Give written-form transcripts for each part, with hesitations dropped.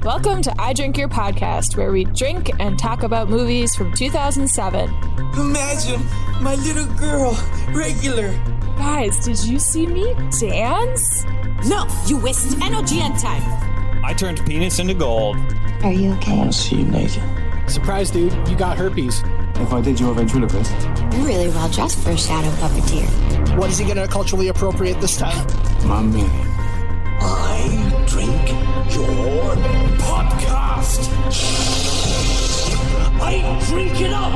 Welcome to I Drink Your Podcast, where we drink and talk about movies from 2007. Imagine my little girl, regular. Guys, did you see me dance? No, you waste energy and time. I turned penis into gold. Are you okay? I want to see you naked. Surprise, dude. You got herpes. If I did you a ventriloquist. You're really well dressed for a shadow puppeteer. What is he going to culturally appropriate this time? My man. I drink your podcast. I drink it up.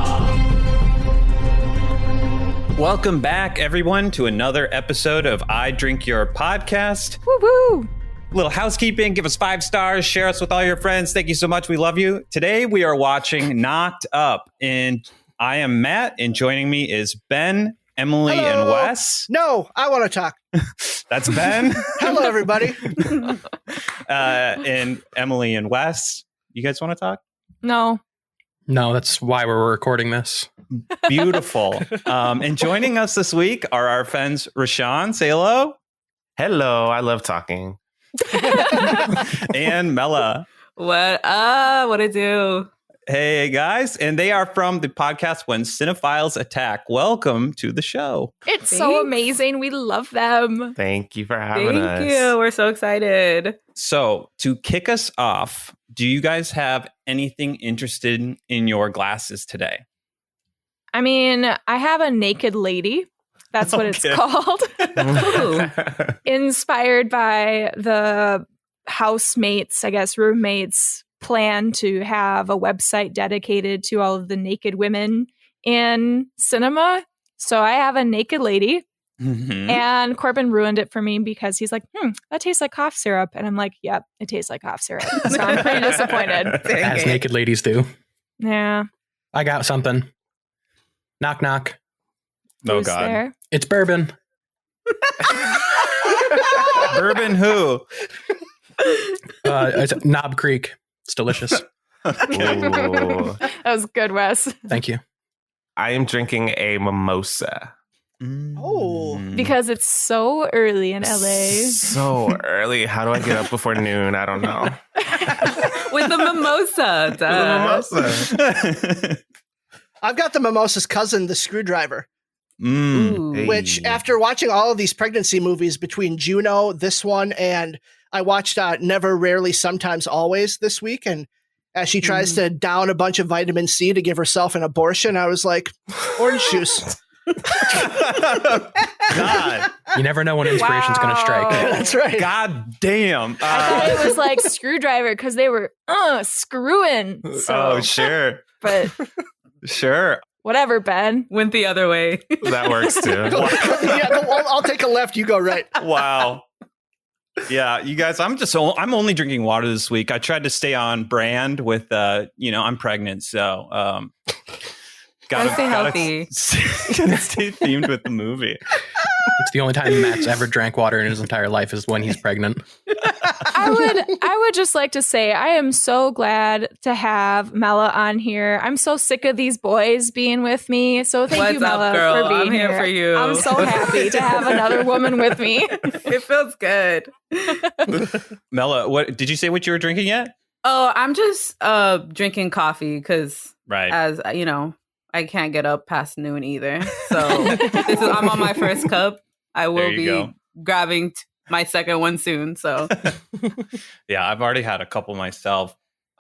Welcome back, everyone, to another episode of I Drink Your Podcast. Woo woo! Little housekeeping, give us 5 stars, share us with all your friends. Thank you so much. We love you. Today we are watching Knocked Up, and I am Matt, and joining me is Ben, Emily, Hello. and Wes. No, I want to talk. That's Ben. Hello, everybody. And Emily and Wes. You guys want to talk? No. No, that's why we're recording this. Beautiful. And joining us this week are our friends Ra'Shawn. Say hello. Hello, I love talking. And Mella. What up? What it do? Hey guys, and they are from the podcast When Cinephiles Attack. Welcome to the show. It's so amazing. We love them. Thank you for having us. Thank you. We're so excited. So to kick us off, do you guys have anything interested in your glasses today? I mean, I have a naked lady. That's what it's called. Inspired by the housemates, I guess, roommates' plan to have a website dedicated to all of the naked women in cinema. So I have a naked lady. Mm-hmm. And Corbin ruined it for me because he's like, that tastes like cough syrup. And I'm like, yep, it tastes like cough syrup. So I'm pretty disappointed. As naked ladies do. Yeah. I got something. Knock, knock. Oh, Who's God. there? It's bourbon. Bourbon who? It's Knob Creek. It's delicious. Ooh. That was good, Wes. Thank you. I am drinking a mimosa. Oh. Because it's so early in LA. So early. How do I get up before noon? I don't know. With the mimosa. Duh. Mimosa. I've got the mimosa's cousin, the screwdriver, Ooh. which after watching all of these pregnancy movies between Juno, this one, and I watched Never, Rarely, Sometimes, Always this week. And as she tries to down a bunch of vitamin C to give herself an abortion, I was like, orange juice. God. You never know when inspiration's going to strike. That's right. God damn. I thought it was like screwdriver because they were screwing. So, Oh, sure. but Sure. whatever, Ben. Went the other way. That works too. Yeah, I'll take a left. You go right. Wow. Yeah, you guys, I'm only drinking water this week. I tried to stay on brand with I'm pregnant, so Gotta stay healthy. Gotta stay themed with the movie. It's the only time Matt's ever drank water in his entire life is when he's pregnant. I would just like to say I am so glad to have Mella on here. I'm so sick of these boys being with me. So thank you, What's up, Mella, girl? for being I'm here for you. I'm so happy to have another woman with me. It feels good. Mella, what did you say what you were drinking yet? Oh, I'm just drinking coffee because, Right. as you know, I can't get up past noon either. So I'm on my first cup. I will be grabbing my second one soon. So Yeah, I've already had a couple myself.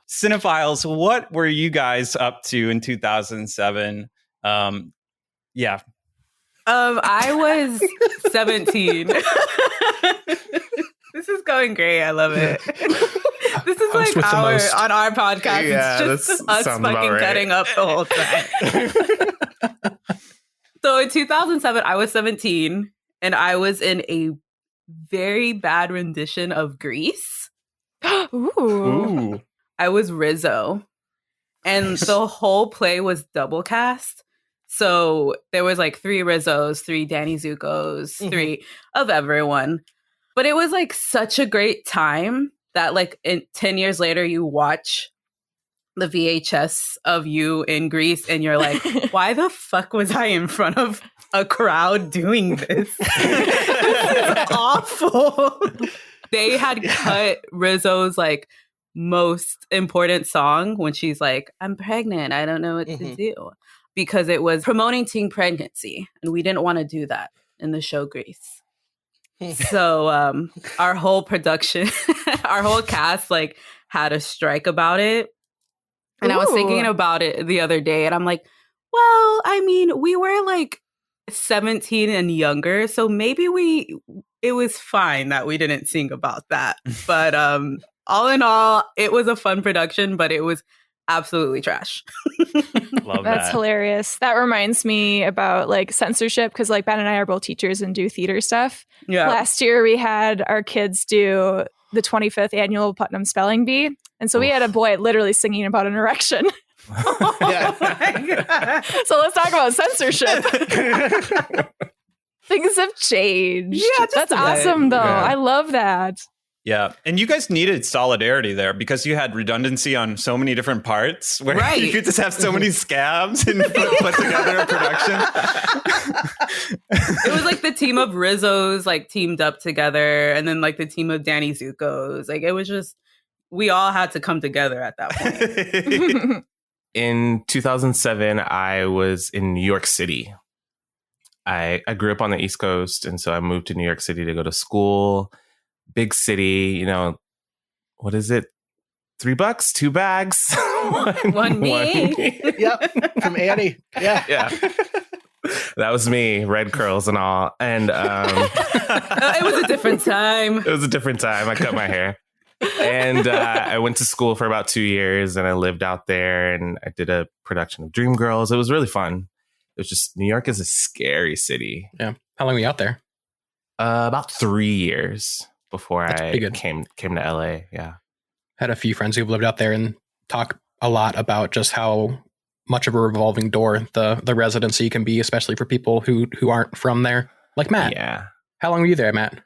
Cinephiles, what were you guys up to in 2007? Yeah. I was 17. This is going great. I love it. This is like on our podcast. Yeah, it's just us sounds fucking about right. cutting up the whole time. So in 2007, I was 17 and I was in a very bad rendition of Grease. Ooh. I was Rizzo. And the whole play was double cast. So there was like 3 Rizzos, 3 Danny Zuko's, 3 of everyone. But it was like such a great time that like 10 years later, you watch the VHS of you in Greece and you're like, why the fuck was I in front of a crowd doing this? This is awful. They had cut Rizzo's like most important song when she's like, I'm pregnant, I don't know what to do. Because it was promoting teen pregnancy. And we didn't want to do that in the show Grease. So our whole production, our whole cast like had a strike about it. And I was thinking about it the other day and I'm like, well, I mean, we were like 17 and younger. So maybe it was fine that we didn't sing about that. But all in all, it was a fun production, but it was absolutely trash. Love That's that. hilarious. That reminds me about like censorship because like Ben and I are both teachers and do theater stuff. Yeah. Last year we had our kids do the 25th annual Putnam Spelling Bee. And so we had a boy literally singing about an erection. Oh my God. So let's talk about censorship. Things have changed. Yeah, just that's a bit. awesome though. Yeah. I love that. Yeah. And you guys needed solidarity there because you had redundancy on so many different parts where Right. you could just have so many scabs and put together a production. It was like the team of Rizzos like teamed up together and then like the team of Danny Zuko's. Like it was just, we all had to come together at that point. In 2007, I was in New York City. I grew up on the East Coast, and so I moved to New York City to go to school. Big city, you know, what is it? $3, 2 bags, One me. Yep, from Annie. Yeah. Yeah. That was me, red curls and all. And It was a different time. it was a different time. I cut my hair. And I went to school for about 2 years and I lived out there and I did a production of Dreamgirls. It was really fun. It was just, New York is a scary city. Yeah. How long were you out there? About 3 years before That's I pretty good. came to LA. Yeah. Had a few friends who've lived out there and talk a lot about just how much of a revolving door the residency can be, especially for people who aren't from there. Like Matt. Yeah. How long were you there, Matt?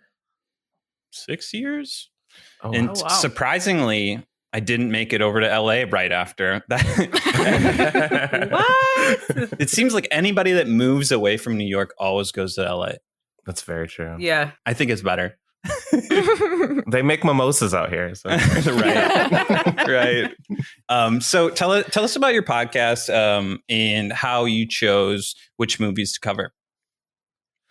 6 years. Oh, And wow. surprisingly, I didn't make it over to LA right after that. What? It seems like anybody that moves away from New York always goes to LA. That's very true. Yeah. I think it's better. They make mimosas out here. So. Right. So tell us about your podcast and how you chose which movies to cover.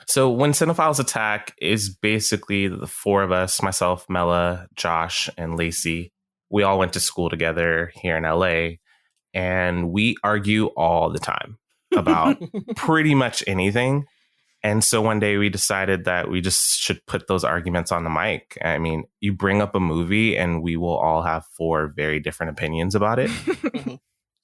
So when Cinephiles Attack is basically the four of us, myself, Mella, Josh, and Lacey. We all went to school together here in LA, and we argue all the time about pretty much anything. And so one day we decided that we just should put those arguments on the mic. I mean, you bring up a movie and we will all have 4 very different opinions about it.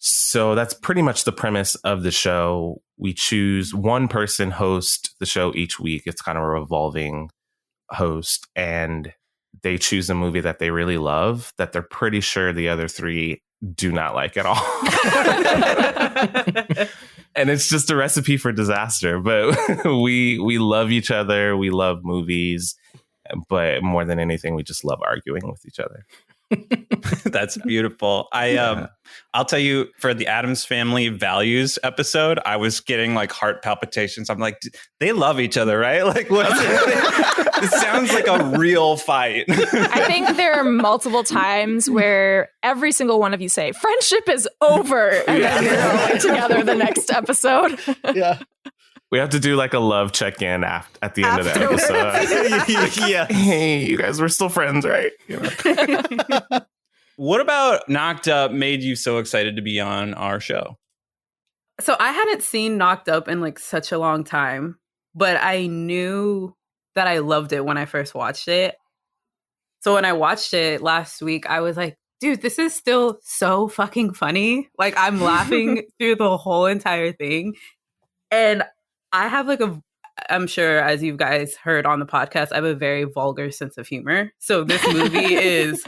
So that's pretty much the premise of the show. We choose one person host the show each week. It's kind of a revolving host, and they choose a movie that they really love that they're pretty sure the other 3 do not like at all. And it's just a recipe for disaster. But we love each other. We love movies. But more than anything, we just love arguing with each other. That's beautiful. I'll tell you, for the Addams Family Values episode, I was getting like heart palpitations. I'm like, they love each other, right? Like, what is it? It sounds like a real fight. I think there are multiple times where every single one of you say, friendship is over. And then you're all like together the next episode. Yeah. We have to do like a love check-in at the end of the episode. Yeah. Hey, you guys, we're still friends, right? You know? What about Knocked Up made you so excited to be on our show? So I hadn't seen Knocked Up in like such a long time, but I knew that I loved it when I first watched it. So when I watched it last week, I was like, dude, this is still so fucking funny. Like I'm laughing through the whole entire thing. And I have like I'm sure as you guys heard on the podcast, I have a very vulgar sense of humor. So this movie is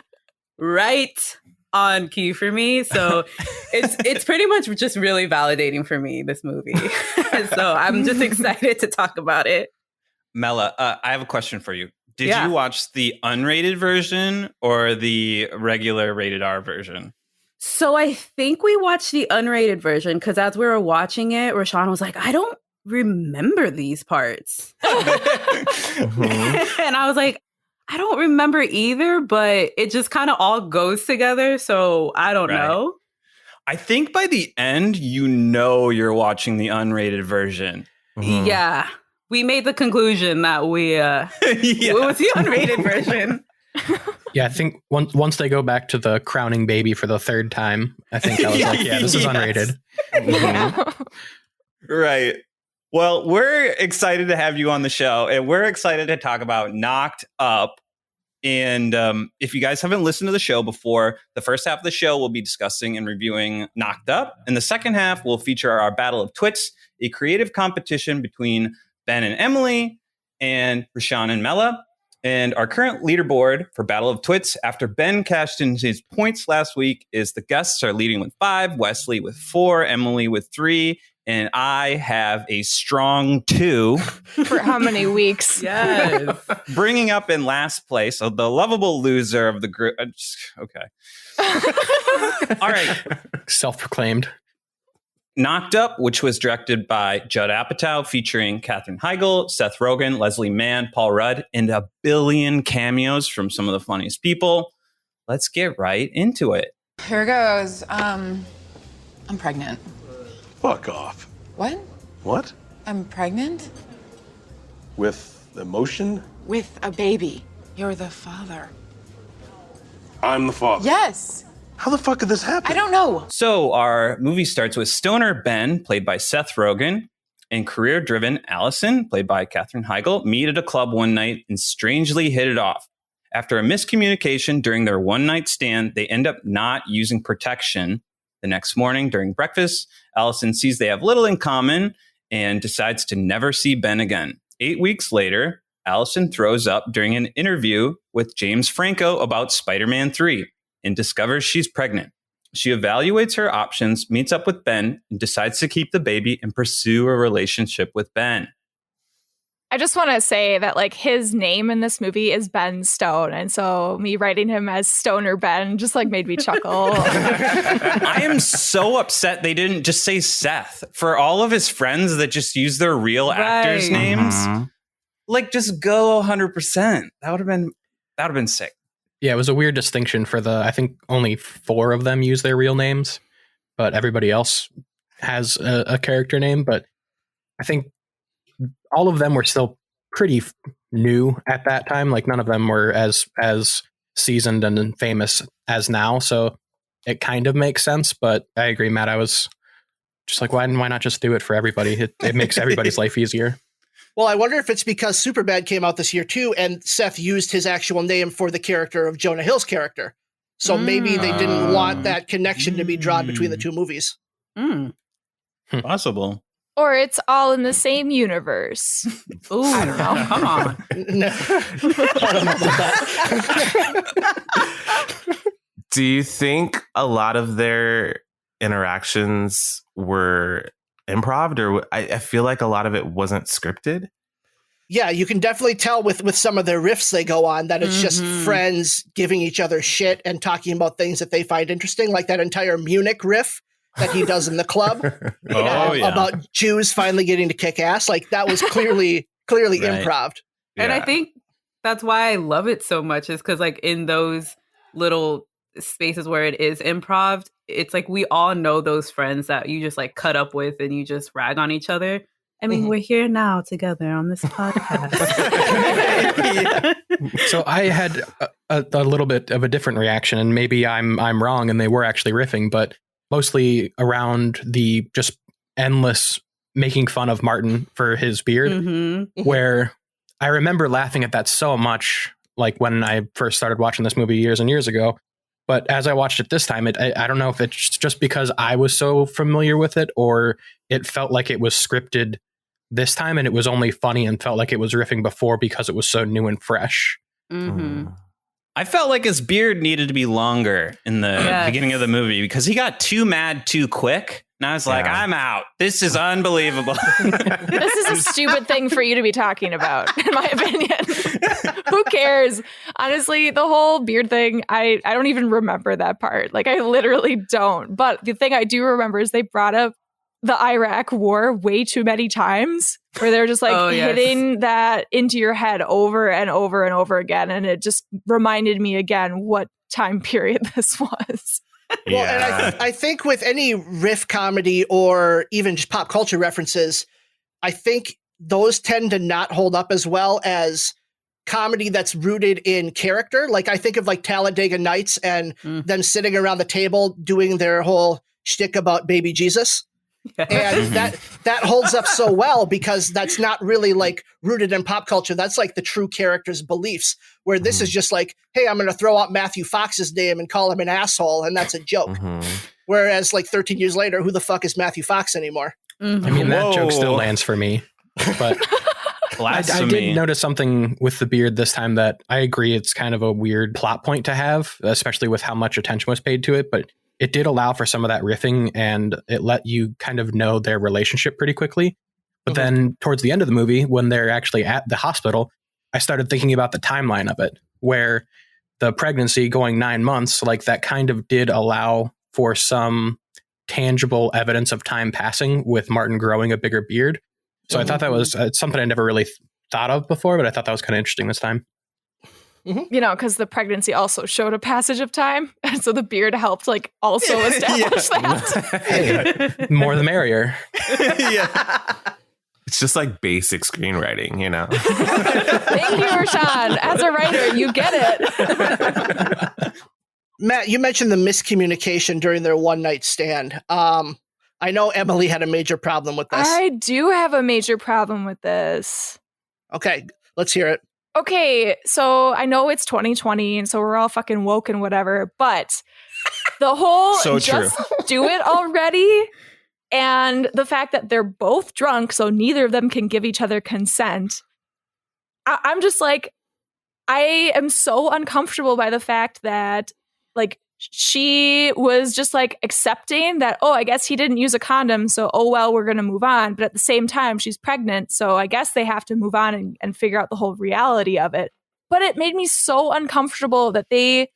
right on key for me. So it's pretty much just really validating for me, this movie. So I'm just excited to talk about it. Mella, I have a question for you. Did Yeah. you watch the unrated version or the regular rated R version? So I think we watched the unrated version because as we were watching it, Ra'Shawn was like, I don't remember these parts. And I was like, I don't remember either, but it just kind of all goes together. So I don't know. I think by the end, you're watching the unrated version. Mm-hmm. Yeah. We made the conclusion that it was the unrated version. Yeah, I think once they go back to the crowning baby for the third time, I think I was like, yeah, this is unrated. Right. Well, we're excited to have you on the show, and we're excited to talk about Knocked Up. And if you guys haven't listened to the show before, the first half of the show we'll be discussing and reviewing Knocked Up. And the second half will feature our Battle of Twits, a creative competition between Ben and Emily and Ra'Shawn and Mella. And our current leaderboard for Battle of Twits, after Ben cashed in his points last week, is the guests are leading with 5, Wesley with 4, Emily with 3, and I have a strong 2. For how many weeks? Yes. Bringing up in last place, so the lovable loser of the group. Okay. All right. Self-proclaimed. Knocked Up, which was directed by Judd Apatow, featuring Katherine Heigl, Seth Rogen, Leslie Mann, Paul Rudd, and a billion cameos from some of the funniest people. Let's get right into it. Here goes. I'm pregnant. Fuck off. What? What? I'm pregnant? With emotion? With a baby. You're the father. I'm the father. Yes. How the fuck did this happen? I don't know. So our movie starts with stoner Ben, played by Seth Rogen, and career-driven Allison, played by Katherine Heigl, meet at a club one night and strangely hit it off. After a miscommunication during their one-night stand, they end up not using protection. The next morning during breakfast, Allison sees they have little in common and decides to never see Ben again. 8 weeks later, Allison throws up during an interview with James Franco about Spider-Man 3 and discovers she's pregnant. She evaluates her options, meets up with Ben, and decides to keep the baby and pursue a relationship with Ben. I just want to say that like his name in this movie is Ben Stone. And so me writing him as Stoner Ben just like made me chuckle. I am so upset they didn't just say Seth. For all of his friends that just use their real actors' names, like just go 100%. That would have been sick. Yeah, it was a weird distinction for I think only 4 of them use their real names, but everybody else has a character name. But I think all of them were still pretty new at that time. Like none of them were as seasoned and famous as now. So it kind of makes sense. But I agree, Matt. I was just like, why not just do it for everybody? It makes everybody's life easier. Well, I wonder if it's because Superbad came out this year too, and Seth used his actual name for the character of Jonah Hill's character. So maybe they didn't want that connection to be drawn between the two movies. Possible. Or it's all in the same universe. Ooh, I don't know. Come on. I don't know about that. Do you think a lot of their interactions were improv, or I feel like a lot of it wasn't scripted? Yeah, you can definitely tell with some of the riffs they go on that it's just friends giving each other shit and talking about things that they find interesting, like that entire Munich riff that he does in the club about Jews finally getting to kick ass. Like that was clearly improv. And I think that's why I love it so much, is because like in those little spaces where it is improv, it's like we all know those friends that you just like cut up with and you just rag on each other. I mean, we're here now together on this podcast. So I had a little bit of a different reaction, and maybe I'm wrong and they were actually riffing, but mostly around the just endless making fun of Martin for his beard, where I remember laughing at that so much, like when I first started watching this movie years and years ago. But as I watched it this time, I don't know if it's just because I was so familiar with it, or it felt like it was scripted this time and it was only funny and felt like it was riffing before because it was so new and fresh. I felt like his beard needed to be longer in the beginning of the movie because he got too mad too quick. And I was like, I'm out. This is unbelievable. This is a stupid thing for you to be talking about, in my opinion. Who cares? Honestly, the whole beard thing, I don't even remember that part. Like, I literally don't. But the thing I do remember is they brought up the Iraq war way too many times, where they're just like hitting that into your head over and over and over again. And it just reminded me again what time period this was. Well, and I think with any riff comedy or even just pop culture references, I think those tend to not hold up as well as comedy that's rooted in character. Like I think of like Talladega Nights and them sitting around the table doing their whole shtick about baby Jesus. And that holds up so well because that's not really like rooted in pop culture. That's like the true character's beliefs, where this is just like, hey, I'm going to throw out Matthew Fox's name and call him an asshole, and that's a joke. Whereas like 13 years later, who the fuck is Matthew Fox anymore? I mean, that joke still lands for me. But I did notice something with the beard this time that I agree it's kind of a weird plot point to have, especially with how much attention was paid to it. But it did allow for some of that riffing, and it let you kind of know their relationship pretty quickly. But then towards the end of the movie, when they're actually at the hospital, I started thinking about the timeline of it, where the pregnancy going 9 months, like that kind of did allow for some tangible evidence of time passing with Martin growing a bigger beard. So I thought that was something I never really thought of before, but I thought that was kind of interesting this time. You know, because the pregnancy also showed a passage of time. And so the beard helped like also establish that. More the merrier. It's just like basic screenwriting, you know? Thank you, Ra'Shawn. As a writer, you get it. Matt, you mentioned the miscommunication during their one night stand. I know Emily had a major problem with this. I do have a major problem with this. Okay, let's hear it. Okay, so I know it's 2020, and so we're all fucking woke and whatever, but the whole just do it already, and the fact that they're both drunk, so neither of them can give each other consent. I'm just like, I am so uncomfortable by the fact that, like, she was just like accepting that, oh, I guess he didn't use a condom, so oh well, we're gonna move on. But at the same time, she's pregnant, so I guess they have to move on and figure out the whole reality of it. But it made me so uncomfortable that they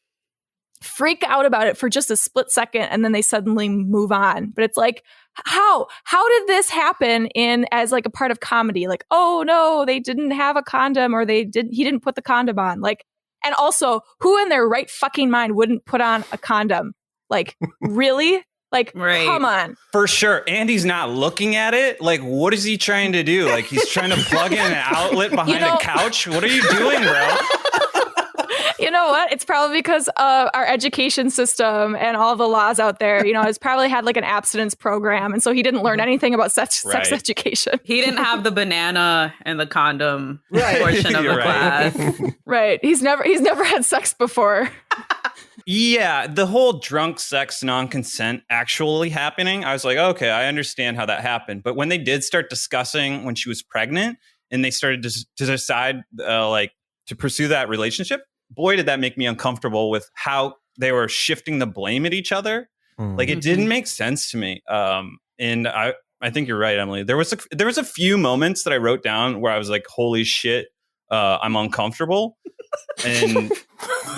freak out about it for just a split second and then they suddenly move on. But it's like, how did this happen in as like a part of comedy? Like, oh no, they didn't have a condom, or he didn't put the condom on. Like, and also, who in their right fucking mind wouldn't put on a condom? Like, really? Like, come on. For sure. Andy's not looking at it. Like, what is he trying to do? Like, he's trying to plug in an outlet behind a couch? What are you doing, bro? You know what? It's probably because our education system and all the laws out there, you know, has probably had like an abstinence program. And so he didn't learn anything about sex education. He didn't have the banana and the condom portion of the class. Right. He's never had sex before. Yeah, the whole drunk sex non-consent actually happening, I was like, okay, I understand how that happened. But when they did start discussing when she was pregnant and they started to decide like to pursue that relationship, boy, did that make me uncomfortable with how they were shifting the blame at each other. Like, it didn't make sense to me. And I think you're right, Emily. There was a few moments that I wrote down where I was like, holy shit, I'm uncomfortable. And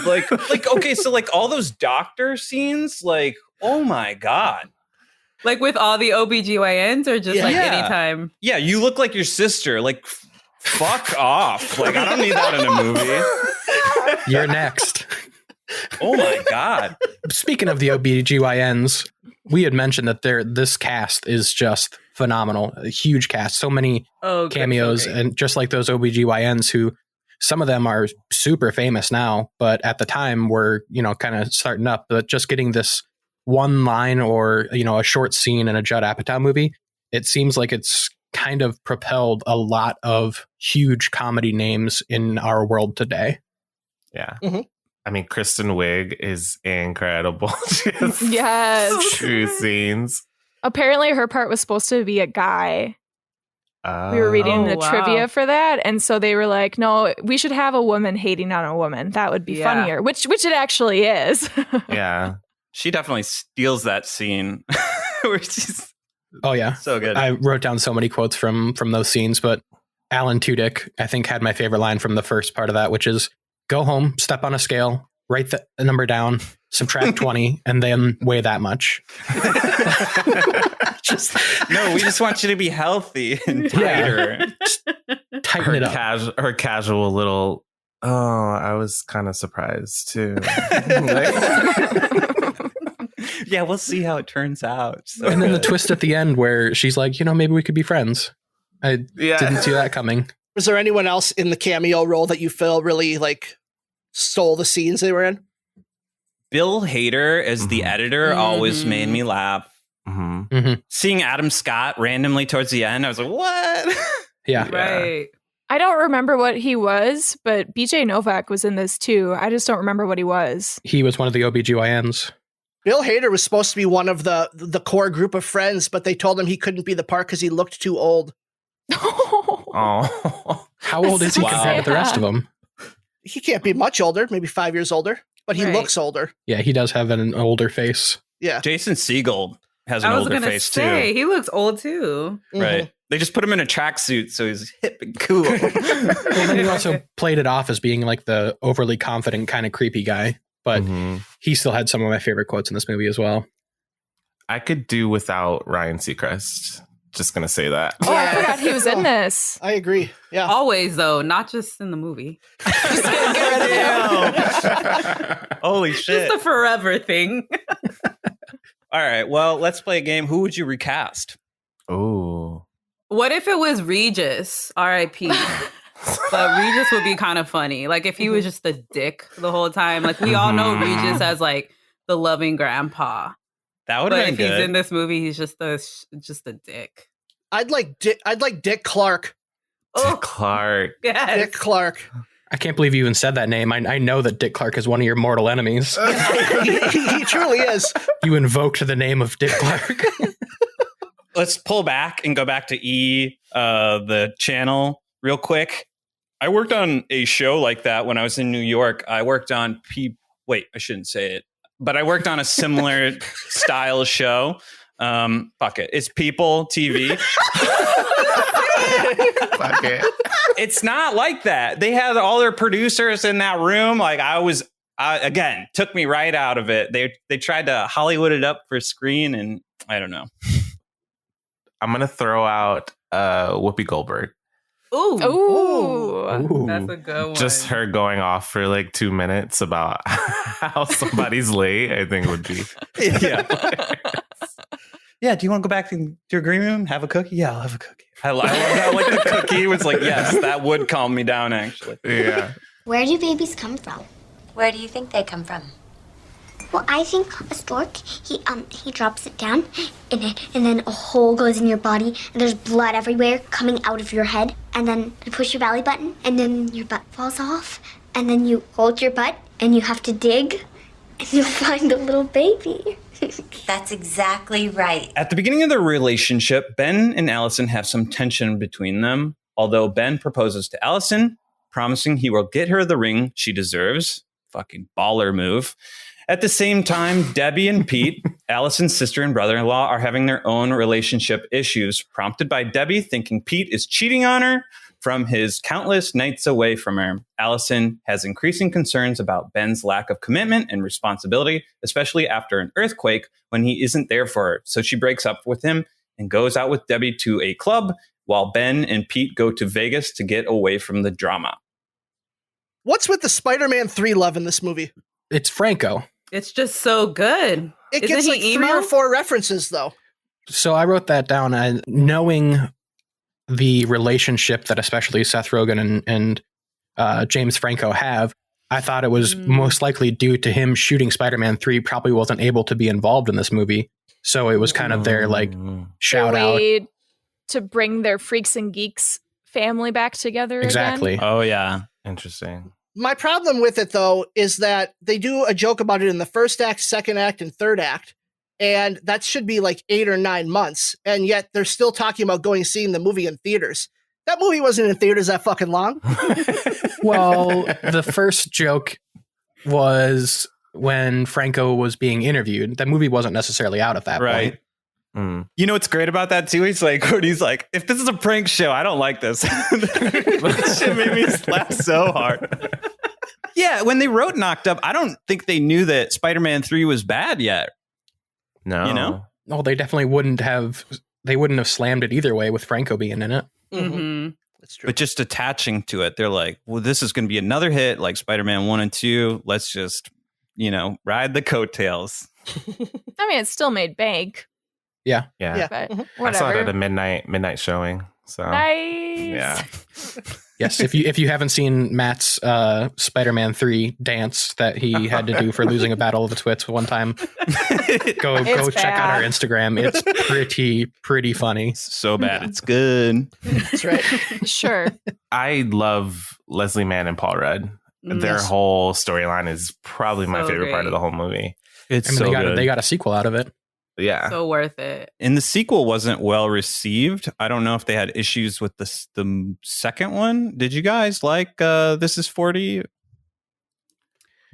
like, okay, so like all those doctor scenes, like, oh my God. Like with all the OBGYNs or just like anytime? Yeah, you look like your sister. Like, fuck off. Like, I don't need that in a movie. You're next. Oh my God. Speaking of the OBGYNs, we had mentioned that this cast is just phenomenal. A huge cast. So many cameos. And just like those OBGYNs who, some of them are super famous now, but at the time were, you know, kind of starting up. But just getting this one line or, you know, a short scene in a Judd Apatow movie, it seems like it's kind of propelled a lot of huge comedy names in our world today. Yeah. I mean, Kristen Wiig is incredible. Yes. True scenes. Apparently her part was supposed to be a guy. We were reading the trivia for that. And so they were like, no, we should have a woman hating on a woman. That would be funnier, which it actually is. Yeah. She definitely steals that scene where she's so good. I wrote down so many quotes from those scenes, but Alan Tudyk, I think, had my favorite line from the first part of that, which is, go home, step on a scale, write the number down, subtract 20, and then weigh that much. No, we just want you to be healthy and tighter. Tighten it up. Her casual little, I was kind of surprised too. Yeah, we'll see how it turns out. So and then the twist at the end where she's like, maybe we could be friends. I didn't see that coming. Was there anyone else in the cameo role that you feel really like stole the scenes they were in? Bill Hader as the editor always made me laugh. Seeing Adam Scott randomly towards the end, I was like, what? Yeah. Right. I don't remember what he was, but BJ Novak was in this too. I just don't remember what he was. He was one of the OBGYNs. Bill Hader was supposed to be one of the core group of friends, but they told him he couldn't be the part because he looked too old. Oh, how old is he compared to the rest of them? He can't be much older, maybe 5 years older, but he looks older. Yeah, he does have an older face. Yeah. Jason Segel has an older face too. He looks old too. Right. They just put him in a tracksuit so he's hip and cool. Well, then he also played it off as being like the overly confident kind of creepy guy. But he still had some of my favorite quotes in this movie as well. I could do without Ryan Seacrest. Just going to say that. Oh, I forgot he was in this. I agree. Yeah. Always, though, not just in the movie. Holy shit. Just a forever thing. All right. Well, let's play a game. Who would you recast? Oh. What if it was Regis? R.I.P. But Regis would be kind of funny. Like if he was just a dick the whole time. Like we all know Regis as like the loving grandpa. That would have been good. But if he's in good. this movie, he's just a dick. I'd like Dick Clark. Dick Clark. Yes. Dick Clark. I can't believe you even said that name. I know that Dick Clark is one of your mortal enemies. He truly is. You invoked the name of Dick Clark. Let's pull back and go back to the channel real quick. I worked on a show like that when I was in New York. I worked on I shouldn't say it, but I worked on a similar style show. Fuck it. It's People TV. Fuck it. It's not like that. They had all their producers in that room. Like again, took me right out of it. They tried to Hollywood it up for screen, and I don't know. I'm going to throw out Whoopi Goldberg. Ooh. That's a good one. Just her going off for like 2 minutes about how somebody's late, I think would be. Yeah. Yeah, do you want to go back to your green room, have a cookie? Yeah, I'll have a cookie. I love that. Like the cookie was like, yes, that would calm me down, actually. Yeah. Where do babies come from? Where do you think they come from? Well, I think a stork, he drops it down, and then a hole goes in your body, and there's blood everywhere coming out of your head, and then you push your belly button, and then your butt falls off, and then you hold your butt, and you have to dig, and you find a little baby. That's exactly right. At the beginning of their relationship, Ben and Allison have some tension between them, although Ben proposes to Allison, promising he will get her the ring she deserves. Fucking baller move. At the same time, Debbie and Pete, Allison's sister and brother-in-law, are having their own relationship issues, prompted by Debbie thinking Pete is cheating on her from his countless nights away from her. Allison has increasing concerns about Ben's lack of commitment and responsibility, especially after an earthquake when he isn't there for her. So she breaks up with him and goes out with Debbie to a club while Ben and Pete go to Vegas to get away from the drama. What's with the Spider-Man 3 love in this movie? It's Franco. It's just so good. It gets like 3 or 4 references, though. So I wrote that down, and knowing the relationship that especially Seth Rogen and James Franco have, I thought it was most likely due to him shooting Spider-Man 3 probably wasn't able to be involved in this movie. So it was kind of their like shout out to bring their Freaks and Geeks family back together exactly. again. Oh, yeah. Interesting. My problem with it, though, is that they do a joke about it in the first act, second act, and third act. And that should be like 8 or 9 months. And yet they're still talking about seeing the movie in theaters. That movie wasn't in theaters that fucking long. Well, the first joke was when Franco was being interviewed. That movie wasn't necessarily out at that point. You know what's great about that too? He's like, if this is a prank show, I don't like this. That shit made me laugh so hard. Yeah, when they wrote Knocked Up, I don't think they knew that Spider-Man 3 was bad yet. No. You know? No, they definitely wouldn't have. They wouldn't have slammed it either way with Franco being in it. Mm-hmm. That's true. But just attaching to it, they're like, well, this is going to be another hit like Spider-Man 1 and 2. Let's just, ride the coattails. I mean, it still made bank. Yeah. But whatever. I saw it at a midnight showing. So Nice. yeah. Yes, if you haven't seen Matt's Spider-Man 3 dance that he had to do for losing a Battle of the Twits one time, go check out our Instagram. It's pretty funny. So bad it's good. That's right. Sure. I love Leslie Mann and Paul Rudd. Their Yes. whole storyline is probably my So favorite part of great. the whole movie. It's I mean, so good. they got a sequel out of it. Yeah. So worth it. And the sequel wasn't well received. I don't know if they had issues with the second one. Did you guys like This Is 40?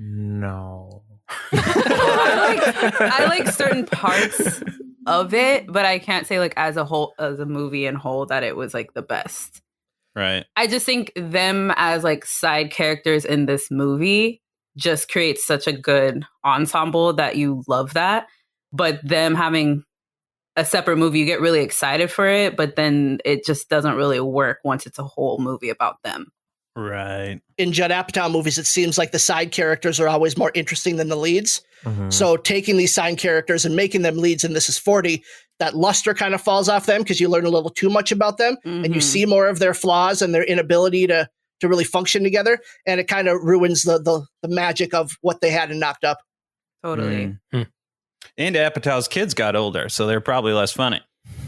No. I like certain parts of it, but I can't say like as a movie in whole that it was like the best. Right. I just think them as like side characters in this movie just creates such a good ensemble that you love that. But them having a separate movie, you get really excited for it, but then it just doesn't really work once it's a whole movie about them. Right. In Judd Apatow movies, it seems like the side characters are always more interesting than the leads. Mhm. So taking these side characters and making them leads in This Is 40, that luster kind of falls off them because you learn a little too much about them and you Mhm. see more of their flaws and their inability to really function together. And it kind of ruins the magic of what they had in Knocked Up. Totally. And Apatow's kids got older, so they're probably less funny.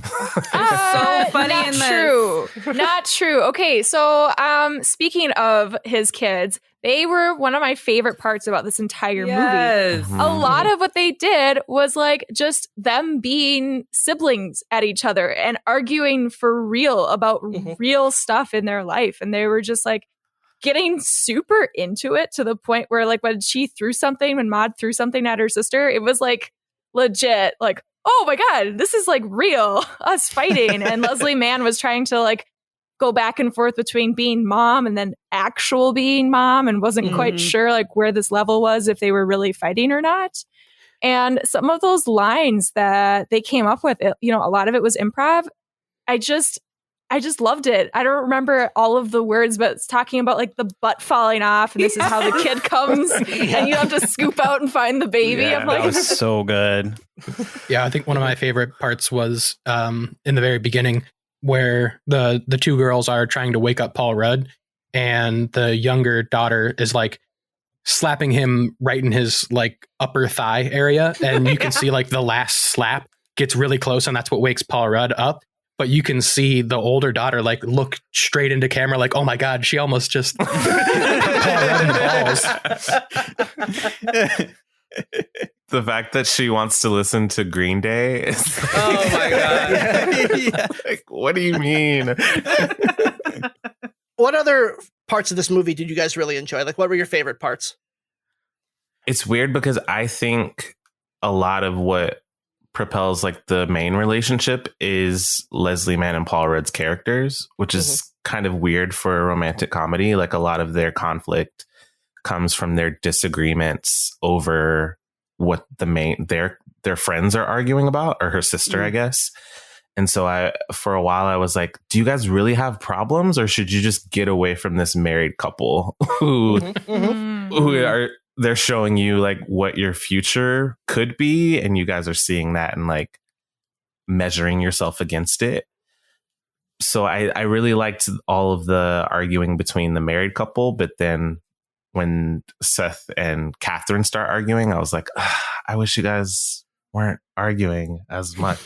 So funny not in this. true. Not true. Okay, so speaking of his kids, they were one of my favorite parts about this entire movie. Yes. A lot of what they did was like just them being siblings at each other and arguing for real about real stuff in their life. And they were just like getting super into it to the point where like when Maude threw something at her sister, it was like legit like, oh my God, this is like real, us fighting. And Leslie Mann was trying to like go back and forth between being mom and then actual being mom and wasn't quite sure like where this level was, if they were really fighting or not. And some of those lines that they came up with, a lot of it was improv. I just loved it. I don't remember all of the words, but it's talking about like the butt falling off and this is how the kid comes and you have to scoop out and find the baby. Yeah, I'm like, that was so good. Yeah, I think one of my favorite parts was in the very beginning where the two girls are trying to wake up Paul Rudd and the younger daughter is like slapping him right in his like upper thigh area. And you can see like the last slap gets really close and that's what wakes Paul Rudd up. But you can see the older daughter like look straight into camera like, oh my God, she almost just Paul Rudd in the balls. The fact that she wants to listen to Green Day is Oh my God. yeah. Like, what do you mean? What other parts of this movie did you guys really enjoy? Like, what were your favorite parts? It's weird because I think a lot of what propels like the main relationship is Leslie Mann and Paul Rudd's characters, which is kind of weird for a romantic comedy. Like a lot of their conflict comes from their disagreements over what their friends are arguing about, or her sister, I guess. And so for a while I was like, do you guys really have problems, or should you just get away from this married couple who are, they're showing you like what your future could be, and you guys are seeing that and like measuring yourself against it. So I really liked all of the arguing between the married couple, but then when Seth and Katherine start arguing, I was like, I wish you guys weren't arguing as much.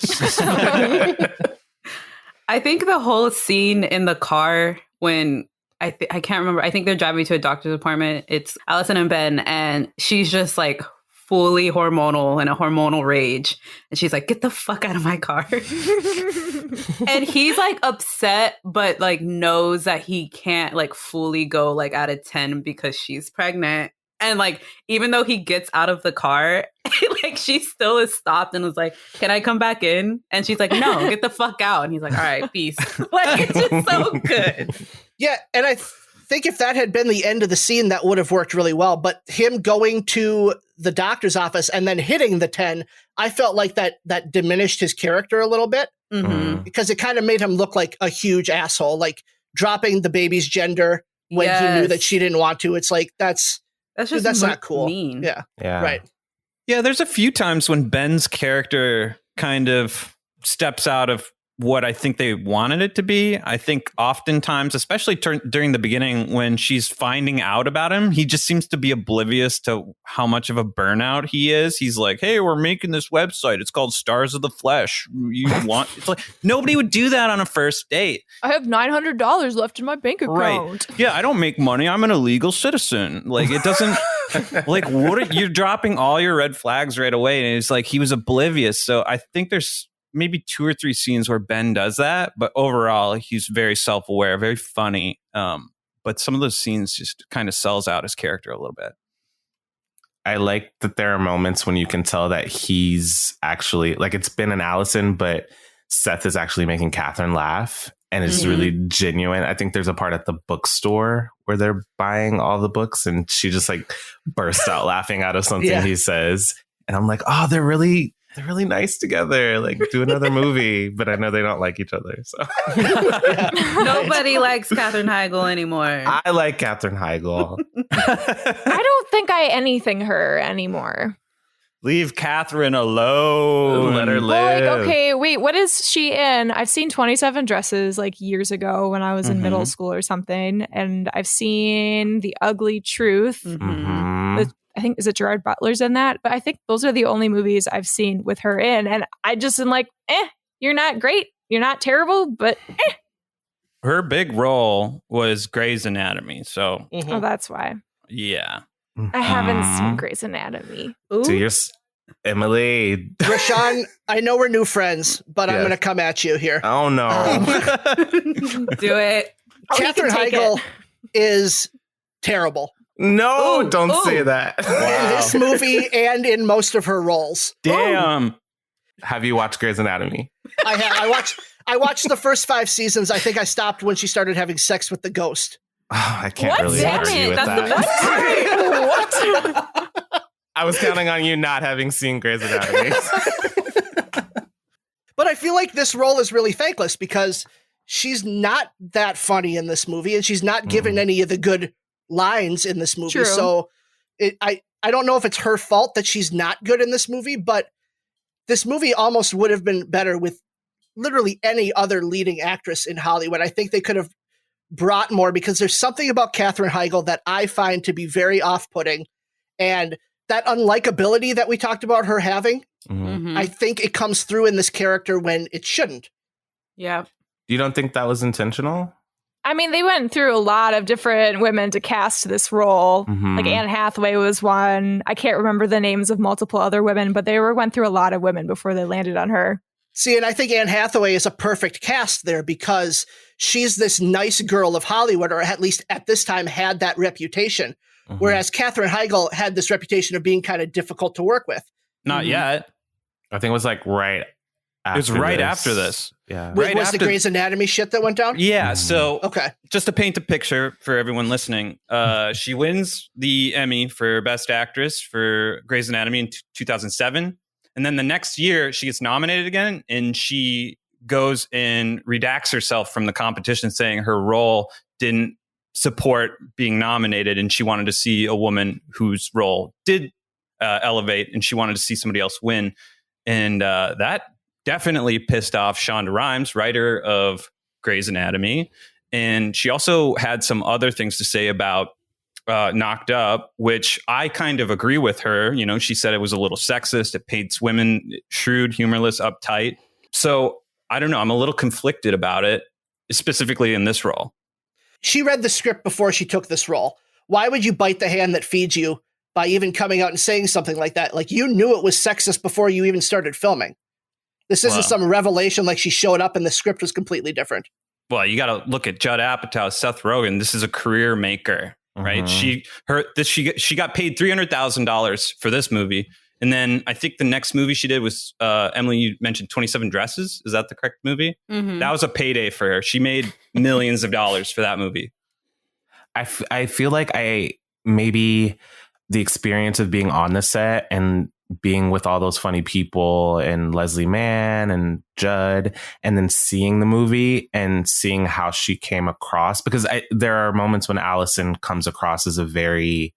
I think the whole scene in the car when I can't remember. I think they're driving to a doctor's appointment. It's Allison and Ben, and she's just like fully hormonal in a hormonal rage. And she's like, get the fuck out of my car. And he's like upset, but like knows that he can't like fully go like out of 10 because she's pregnant. And like, even though he gets out of the car, like she still is stopped and was like, can I come back in? And she's like, no, get the fuck out. And he's like, all right, peace. Like, it's just so good. Yeah, and I think if that had been the end of the scene, that would have worked really well. But him going to the doctor's office and then hitting the 10, I felt like that diminished his character a little bit because it kind of made him look like a huge asshole, like dropping the baby's gender when he knew that she didn't want to. It's like, that's not cool. Mean. Yeah. Right. Yeah. There's a few times when Ben's character kind of steps out of what I think they wanted it to be. I think oftentimes, especially during the beginning when she's finding out about him, he just seems to be oblivious to how much of a burnout he is. He's like, hey, we're making this website. It's called Stars of the Flesh. It's like, nobody would do that on a first date. I have $900 left in my bank account. Right. Yeah, I don't make money. I'm an illegal citizen. Like, it doesn't, like, you're dropping all your red flags right away. And it's like, he was oblivious. So I think there's maybe 2 or 3 scenes where Ben does that, but overall he's very self-aware, very funny. But some of those scenes just kind of sells out his character a little bit. I like that there are moments when you can tell that he's actually, like, it's Ben and Allison, but Seth is actually making Katherine laugh, and it's really genuine. I think there's a part at the bookstore where they're buying all the books, and she just like bursts out laughing out of something he says, and I'm like, oh, they're really nice together. Like, do another movie, but I know they don't like each other. So nobody likes Katherine Heigl anymore. I like Katherine Heigl. I don't think I anything her anymore. Leave Katherine alone. Let her live. Like, okay, wait, what is she in? I've seen 27 Dresses like years ago when I was in middle school or something, and I've seen The Ugly Truth. I think, is it Gerard Butler's in that? But I think those are the only movies I've seen with her in. And I just am like, you're not great. You're not terrible, but Her big role was Grey's Anatomy. So, oh, that's why. Yeah. I haven't seen Grey's Anatomy. Ooh. So you're Emily. Ra'Shawn, I know we're new friends, but I'm going to come at you here. Oh, no. Do it. Katherine Heigl is terrible. No, don't say that. In this movie and in most of her roles. Damn. Have you watched Grey's Anatomy? I have. I watched the first 5 seasons. I think I stopped when she started having sex with the ghost. Oh, I can't really argue with that. The best part. What? I was counting on you not having seen Grey's Anatomy. But I feel like this role is really thankless because she's not that funny in this movie, and she's not given any of the good lines in this movie. True. So I don't know if it's her fault that she's not good in this movie, but this movie almost would have been better with literally any other leading actress in Hollywood. I think they could have brought more, because there's something about Katherine Heigl that I find to be very off-putting, and that unlikability that we talked about her having, I think it comes through in this character when it shouldn't. Yeah. You don't think that was intentional? I mean, they went through a lot of different women to cast this role. Like Anne Hathaway was one. I can't remember the names of multiple other women, but they went through a lot of women before they landed on her. See, and I think Anne Hathaway is a perfect cast there because she's this nice girl of Hollywood, or at least at this time had that reputation. Whereas Katherine Heigl had this reputation of being kind of difficult to work with. Not yet. I think it was like right after It was right after this. Yeah. Was the Grey's Anatomy shit that went down? Yeah. So, okay. Just to paint a picture for everyone listening, she wins the Emmy for Best Actress for Grey's Anatomy in 2007. And then the next year, she gets nominated again, and she goes and redacts herself from the competition, saying her role didn't support being nominated, and she wanted to see a woman whose role did elevate, and she wanted to see somebody else win. And that definitely pissed off Shonda Rhimes, writer of Grey's Anatomy. And she also had some other things to say about Knocked Up, which I kind of agree with her. You know, she said it was a little sexist. It paints women shrewd, humorless, uptight. So I don't know. I'm a little conflicted about it, specifically in this role. She read the script before she took this role. Why would you bite the hand that feeds you by even coming out and saying something like that? Like, you knew it was sexist before you even started filming. This isn't some revelation like she showed up and the script was completely different. Well, you got to look at Judd Apatow, Seth Rogen. This is a career maker, right? She got paid $300,000 for this movie. And then I think the next movie she did was, Emily, you mentioned 27 Dresses. Is that the correct movie? That was a payday for her. She made millions of dollars for that movie. I feel like maybe the experience of being on the set and being with all those funny people and Leslie Mann and Judd, and then seeing the movie and seeing how she came across, because there are moments when Allison comes across as a very,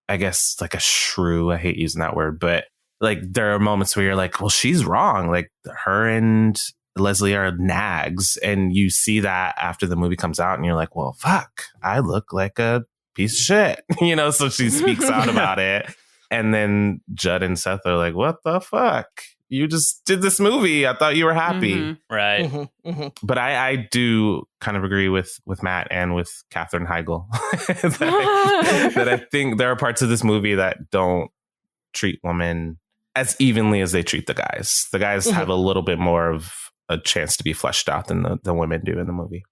I guess, like a shrew. I hate using that word, but like there are moments where you're like, well, she's wrong. Like her and Leslie are nags. And you see that after the movie comes out and you're like, well, fuck, I look like a piece of shit, so she speaks out about it. And then Judd and Seth are like, what the fuck? You just did this movie. I thought you were happy. Mm-hmm. Right. Mm-hmm, mm-hmm. But I do kind of agree with Matt and with Katherine Heigl that I think there are parts of this movie that don't treat women as evenly as they treat the guys. The guys have a little bit more of a chance to be fleshed out than the women do in the movie.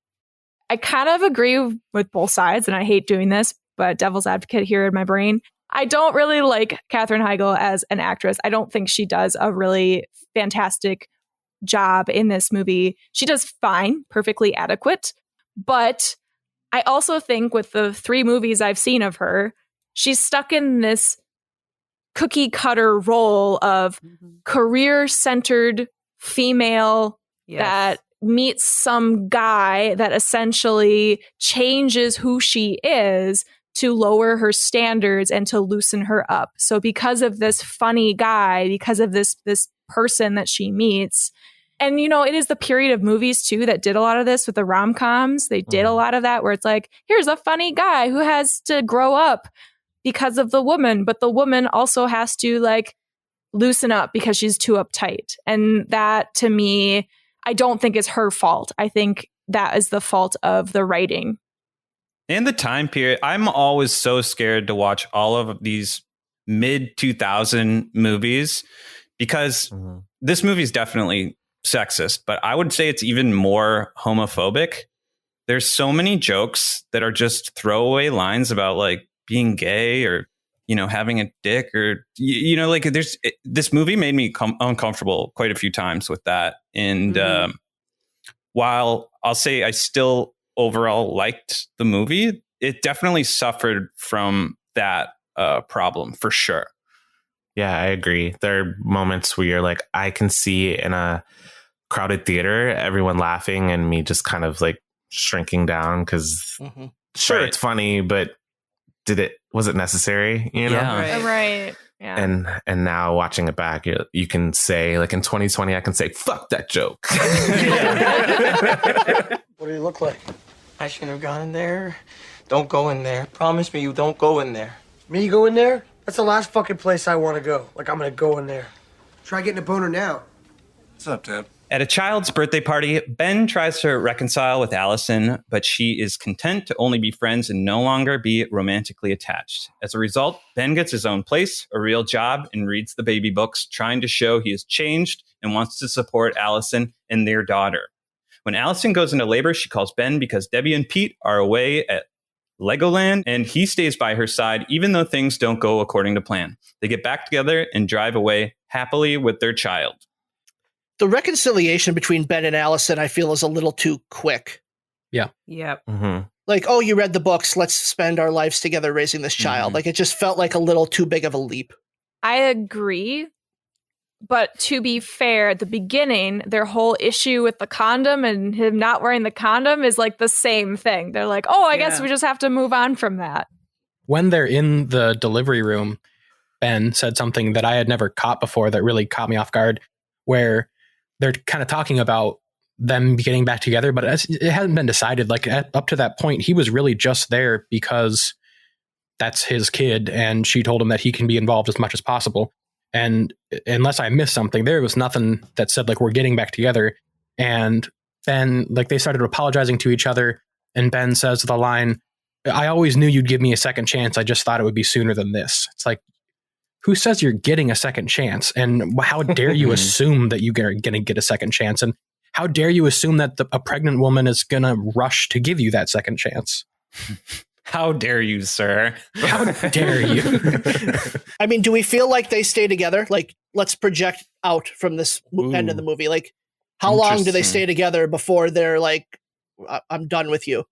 I kind of agree with both sides, and I hate doing this, but devil's advocate here in my brain. I don't really like Katherine Heigl as an actress. I don't think she does a really fantastic job in this movie. She does fine, perfectly adequate. But I also think with the 3 movies I've seen of her, she's stuck in this cookie cutter role of career-centered female that meets some guy that essentially changes who she is to lower her standards and to loosen her up. So because of this funny guy, because of this person that she meets, and it is the period of movies too that did a lot of this with the rom-coms. They did a lot of that where it's like, here's a funny guy who has to grow up because of the woman, but the woman also has to like loosen up because she's too uptight. And that to me, I don't think is her fault. I think that is the fault of the writing. In the time period, I'm always so scared to watch all of these mid-2000 movies because this movie is definitely sexist, but I would say it's even more homophobic. There's so many jokes that are just throwaway lines about like being gay or, having a dick or, this movie made me uncomfortable quite a few times with that. And while I'll say I still overall liked the movie, it definitely suffered from that problem for sure. Yeah, I agree. There are moments where you're like, I can see in a crowded theater, everyone laughing and me just kind of like shrinking down because sure, it's funny, but was it necessary? Yeah. Right. Yeah. And now watching it back, you can say like in 2020, I can say, fuck that joke. What do you look like? I shouldn't have gone in there. Don't go in there. Promise me you don't go in there. Me go in there? That's the last fucking place I want to go. Like, I'm going to go in there. Try getting a boner now. What's up, Deb? At a child's birthday party, Ben tries to reconcile with Allison, but she is content to only be friends and no longer be romantically attached. As a result, Ben gets his own place, a real job, and reads the baby books, trying to show he has changed and wants to support Allison and their daughter. When Allison goes into labor, she calls Ben because Debbie and Pete are away at Legoland, and he stays by her side even though things don't go according to plan. They get back together and drive away happily with their child. The reconciliation between Ben and Allison, I feel, is a little too quick. Yeah. Yep. Like, oh, you read the books. Let's spend our lives together raising this child. Like, it just felt like a little too big of a leap. I agree. But to be fair, at the beginning, their whole issue with the condom and him not wearing the condom is like the same thing. They're like, oh, I guess we just have to move on from that. When they're in the delivery room, Ben said something that I had never caught before that really caught me off guard, where they're kind of talking about them getting back together, but it hasn't been decided. Like up to that point, he was really just there because that's his kid, and she told him that he can be involved as much as possible. And unless I missed something, there was nothing that said like we're getting back together. And Ben, like they started apologizing to each other, and Ben says the line, "I always knew you'd give me a second chance. I just thought it would be sooner than this." It's like, who says you're getting a second chance? And how dare you assume that you're going to get a second chance? And how dare you assume that a pregnant woman is going to rush to give you that second chance? How dare you, sir? How dare you? I mean, do we feel like they stay together? Like, let's project out from this end of the movie. Like, how long do they stay together before they're like, I'm done with you?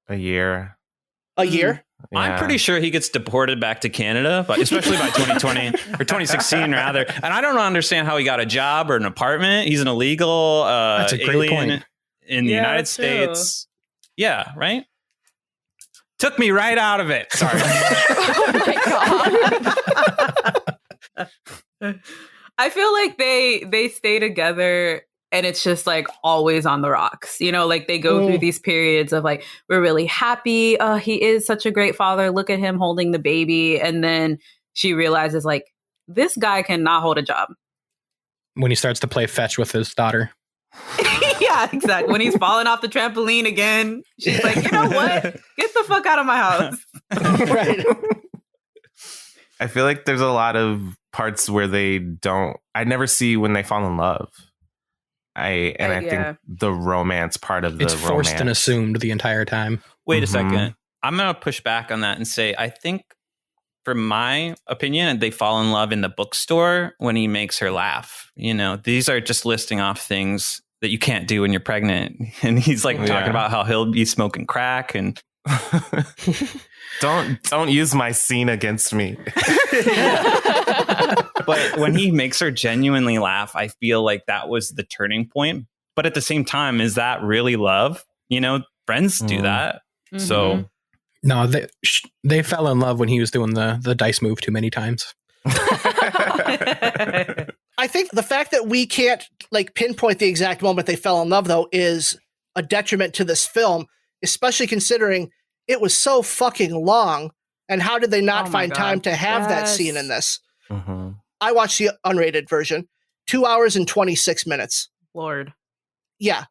A year. A year? Yeah. I'm pretty sure he gets deported back to Canada, but especially by 2020 or 2016 rather. And I don't understand how he got a job or an apartment. He's an illegal That's a great alien point. in the United States. Yeah, right? Took me right out of it. Sorry. I feel like they stay together and it's just like always on the rocks. You know, like they go through these periods of like, we're really happy. He is such a great father. Look at him holding the baby. And then she realizes like, this guy cannot hold a job. When he starts to play fetch with his daughter. Yeah, exactly. When he's falling off the trampoline again, she's like, you know what? Get the fuck out of my house. Right. I feel like there's a lot of parts where I never see when they fall in love. I think the romance part of it's forced and assumed the entire time. Wait a second. I'm going to push back on that and say, I think, from my opinion, they fall in love in the bookstore when he makes her laugh. You know, these are just listing off things that you can't do when you're pregnant. And he's like talking about how he'll be smoking crack and don't use my scene against me. But when he makes her genuinely laugh, I feel like that was the turning point. But at the same time, is that really love? You know, friends do that. Mm-hmm. So no, they fell in love when he was doing the dice move too many times. I think the fact that we can't like pinpoint the exact moment they fell in love, though, is a detriment to this film, especially considering it was so fucking long. And how did they not find time to have that scene in this? Mm-hmm. I watched the unrated version, 2 hours and 26 minutes. Lord. Yeah.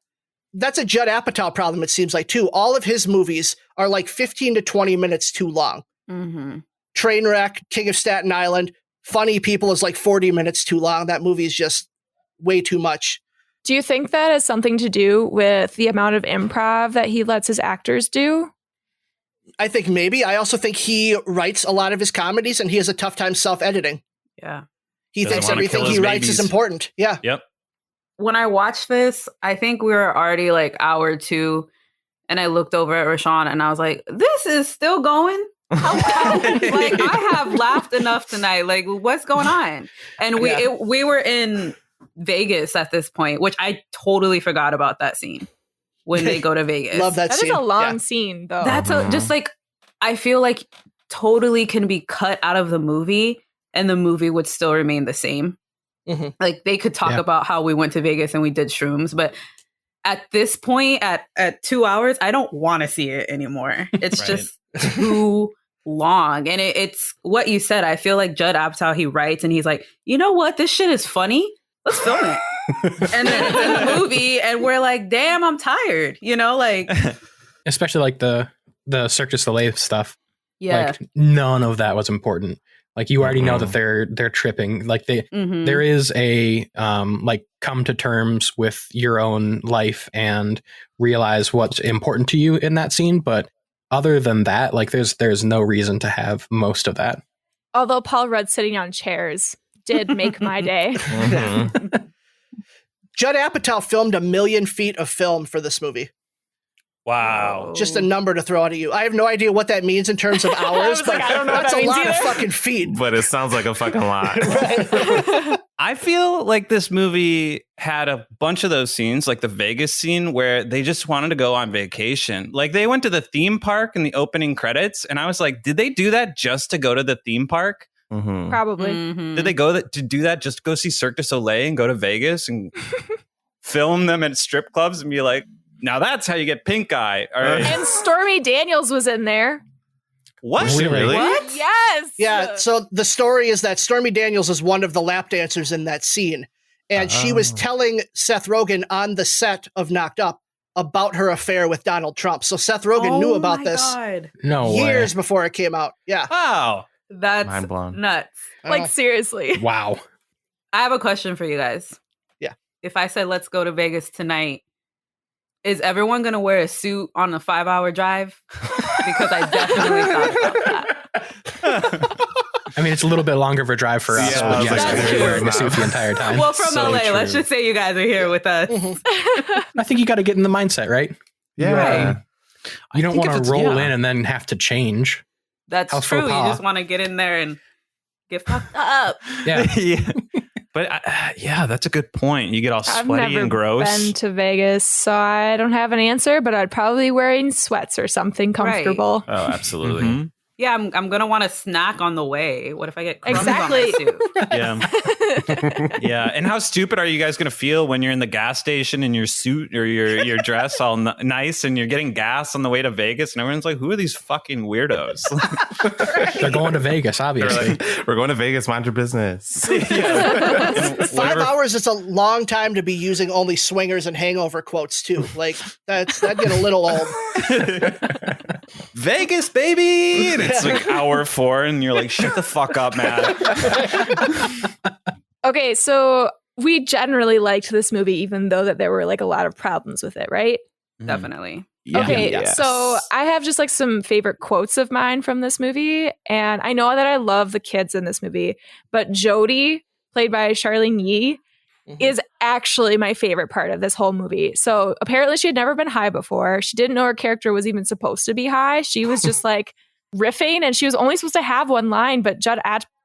That's a Judd Apatow problem, it seems like, too. All of his movies are like 15 to 20 minutes too long. Mm-hmm. Trainwreck, King of Staten Island, Funny People is like 40 minutes too long. That movie is just way too much. Do you think that has something to do with the amount of improv that he lets his actors do? I think maybe. I also think he writes a lot of his comedies and he has a tough time self-editing. Yeah. He thinks everything he writes is important. Yeah. Yep. When I watched this, I think we were already like hour 2 and I looked over at Ra'Shawn and I was like, this is still going? How like I have laughed enough tonight. Like, what's going on? And we were in Vegas at this point, which I totally forgot about that scene when they go to Vegas. Love that scene. That is a long scene, though. That's just like, I feel like totally can be cut out of the movie and the movie would still remain the same. Mm-hmm. Like they could talk about how we went to Vegas and we did shrooms, but at this point, at 2 hours, I don't want to see it anymore. It's just too long. And it's what you said. I feel like Judd Apatow, he writes and he's like, you know what? This shit is funny. Let's film it. And then it's in the movie and we're like, damn, I'm tired. You know, like. Especially like the Cirque du Soleil stuff. Yeah. Like none of that was important. Like you already know that they're tripping. Like there is a like come to terms with your own life and realize what's important to you in that scene. But other than that, like there's no reason to have most of that. Although Paul Rudd sitting on chairs did make my day. Judd Apatow filmed 1 million feet of film for this movie. Wow. Just a number to throw out at you. I have no idea what that means in terms of hours, but I don't know that's what that a lot means of fucking feet. But it sounds like a fucking lot. I feel like this movie had a bunch of those scenes, like the Vegas scene, where they just wanted to go on vacation. Like they went to the theme park in the opening credits, and I was like, did they do that just to go to the theme park? Mm-hmm. Probably. Did they go to do that just to go see Cirque du Soleil and go to Vegas and film them at strip clubs and be like, now that's how you get pink eye. All right. And Stormy Daniels was in there. Was she really? What? Yes. Yeah. So the story is that Stormy Daniels is one of the lap dancers in that scene. And she was telling Seth Rogen on the set of Knocked Up about her affair with Donald Trump. So Seth Rogen knew about this years before it came out. Yeah. Wow. That's mind blown. Nuts. Like seriously. Wow. I have a question for you guys. Yeah. If I said, let's go to Vegas tonight, is everyone going to wear a suit on a 5-hour drive? Because I definitely thought about that. I mean, it's a little bit longer of a drive for us, but yes, that's we're wearing a suit the entire time. Well, from LA, let's just say you guys are here with us. I think you got to get in the mindset, right? Yeah. Right. You don't want to roll in and then have to change. That's true. You just want to get in there and get fucked up. Yeah. Yeah. But that's a good point. You get all sweaty and gross. I've never been to Vegas, so I don't have an answer, but I'd probably be wearing sweats or something comfortable. Right. Oh, absolutely. Mm-hmm. Yeah, I'm going to want to snack on the way. What if I get crumbs Exactly. on my suit? Yeah. Yeah. And how stupid are you guys going to feel when you're in the gas station in your suit or your dress all nice and you're getting gas on the way to Vegas and everyone's like, who are these fucking weirdos? They're going to Vegas, obviously. Like, we're going to Vegas, mind your business. 5 hours is a long time to be using only swingers and hangover quotes too. Like that'd get a little old. Vegas, baby! And it's like hour 4 and you're like, shut the fuck up, Matt. Okay, so we generally liked this movie, even though that there were like a lot of problems with it, right? Definitely. Yeah. Okay, Yes. so I have just like some favorite quotes of mine from this movie, and I know that I love the kids in this movie, but Jodie, played by Charlene Yee, is actually my favorite part of this whole movie. So apparently she had never been high before. She didn't know her character was even supposed to be high. She was just like riffing, and she was only supposed to have one line, but Judd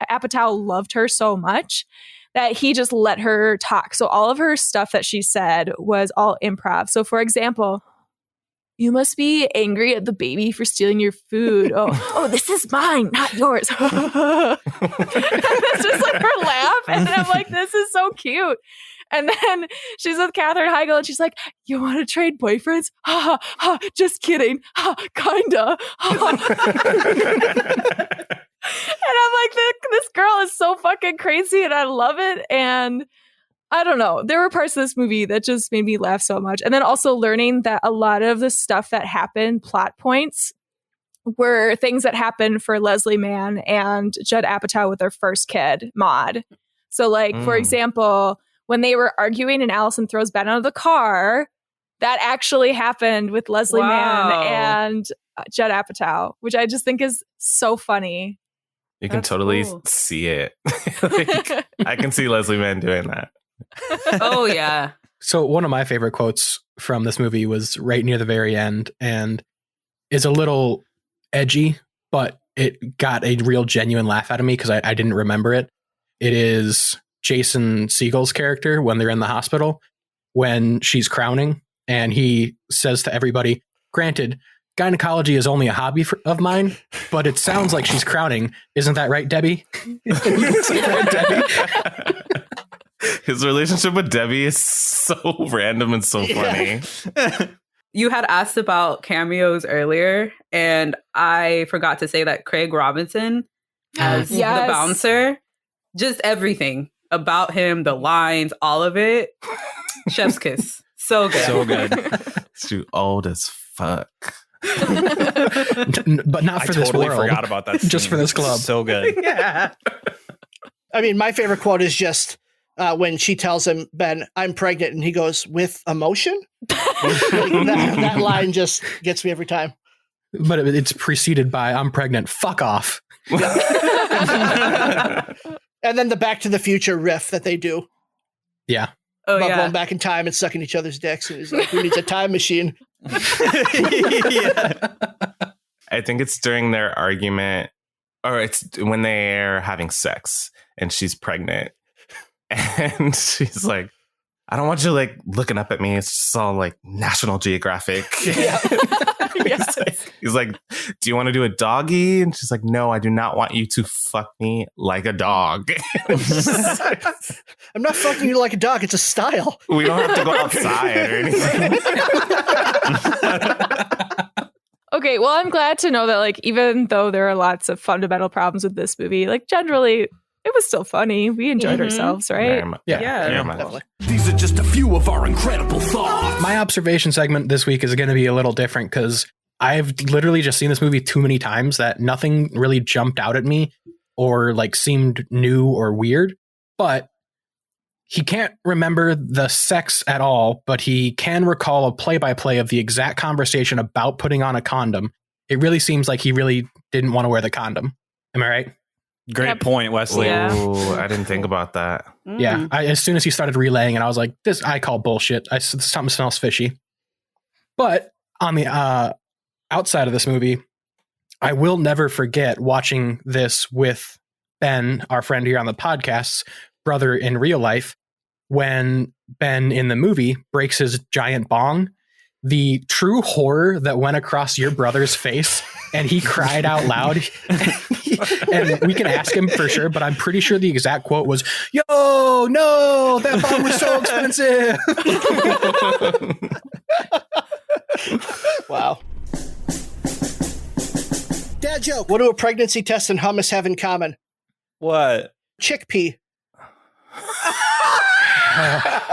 Apatow loved her so much that he just let her talk. So all of her stuff that she said was all improv. So for example, you must be angry at the baby for stealing your food. Oh, this is mine, not yours. It's just like her laugh. And I'm like, this is so cute. And then she's with Katherine Heigl and she's like, you want to trade boyfriends? Ha ha ha, just kidding. Ha, kinda. And I'm like, this girl is so fucking crazy and I love it. And I don't know. There were parts of this movie that just made me laugh so much. And then also learning that a lot of the stuff that happened, plot points, were things that happened for Leslie Mann and Judd Apatow with their first kid, Maude. So like, for example, when they were arguing and Allison throws Ben out of the car, that actually happened with Leslie Mann and Judd Apatow, which I just think is so funny. You can totally see it. Like, I can see Leslie Mann doing that. Oh, yeah. So one of my favorite quotes from this movie was right near the very end and is a little edgy, but it got a real genuine laugh out of me because I didn't remember it. It is Jason Segel's character when they're in the hospital, when she's crowning, and he says to everybody, granted, gynecology is only a hobby of mine, but it sounds like she's crowning. Isn't that right, Debbie? Right, Debbie? His relationship with Debbie is so random and so funny. Yeah. You had asked about cameos earlier, and I forgot to say that Craig Robinson as the bouncer, just everything about him, the lines, all of it. Chef's kiss. So good. So good. It's too old as fuck. But not for this world. I forgot about that scene. Just for this club. So good. Yeah. I mean, my favorite quote is just when she tells him, Ben, I'm pregnant, and he goes, with emotion? that line just gets me every time. But it's preceded by, I'm pregnant, fuck off. And then the Back to the Future riff that they do. Yeah. Oh, about yeah. going back in time and sucking each other's dicks. And he's like, who needs a time machine? Yeah. I think it's during their argument, or it's when they're having sex and she's pregnant. And she's like, I don't want you like looking up at me. It's just all like National Geographic. Yeah. He's like, do you want to do a doggy? And she's like, no, I do not want you to fuck me like a dog. I'm not fucking you like a dog. It's a style. We don't have to go outside or anything. Okay, well, I'm glad to know that, like, even though there are lots of fundamental problems with this movie, like, generally, it was still funny. We enjoyed ourselves, right? Definitely. These are just a few of our incredible thoughts. My observation segment this week is going to be a little different because I've literally just seen this movie too many times that nothing really jumped out at me or like seemed new or weird. But he can't remember the sex at all, but he can recall a play-by-play of the exact conversation about putting on a condom. It really seems like he really didn't want to wear the condom. Am I right? Great point, Wesley. Yeah. Oh, I didn't think about that. Yeah. As soon as he started relaying it, I was like, I call bullshit. Something smells fishy. But on the outside of this movie, I will never forget watching this with Ben, our friend here on the podcast's brother in real life, when Ben in the movie breaks his giant bong. The true horror that went across your brother's face, and he cried out loud. And we can ask him for sure, but I'm pretty sure the exact quote was, "Yo, no, that bong was so expensive." Wow. Dad joke. What do a pregnancy test and hummus have in common? What? Chickpea.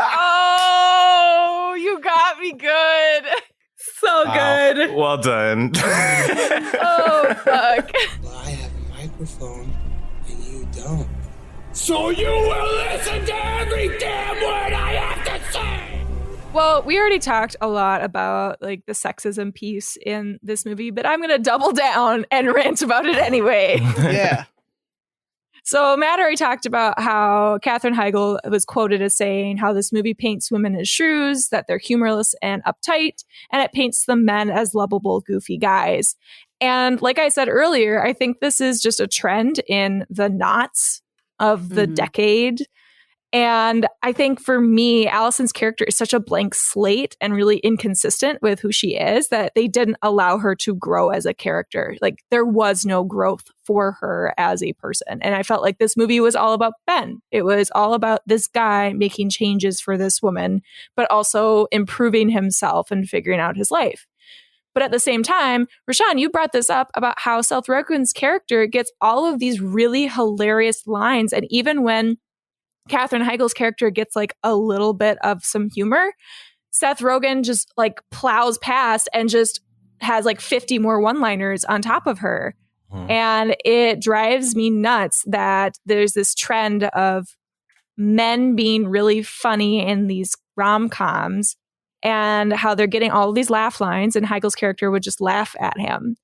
Oh, you got me good. So Wow. good. Well done. Oh, fuck. I have a microphone and you don't. So you will listen to every damn word I have to say! Well, we already talked a lot about like the sexism piece in this movie, but I'm going to double down and rant about it anyway. Yeah. So Matt already talked about how Katherine Heigl was quoted as saying how this movie paints women as shrews, that they're humorless and uptight, and it paints the men as lovable, goofy guys. And like I said earlier, I think this is just a trend in the knots of the decade. And I think for me, Allison's character is such a blank slate and really inconsistent with who she is that they didn't allow her to grow as a character. Like there was no growth for her as a person. And I felt like this movie was all about Ben. It was all about this guy making changes for this woman, but also improving himself and figuring out his life. But at the same time, Ra'Shawn, you brought this up about how Seth Rogen's character gets all of these really hilarious lines. And even when Katherine Heigl's character gets like a little bit of some humor, Seth Rogen just like plows past and just has like 50 more one-liners on top of her. And it drives me nuts that there's this trend of men being really funny in these rom-coms and how they're getting all of these laugh lines and Heigl's character would just laugh at him.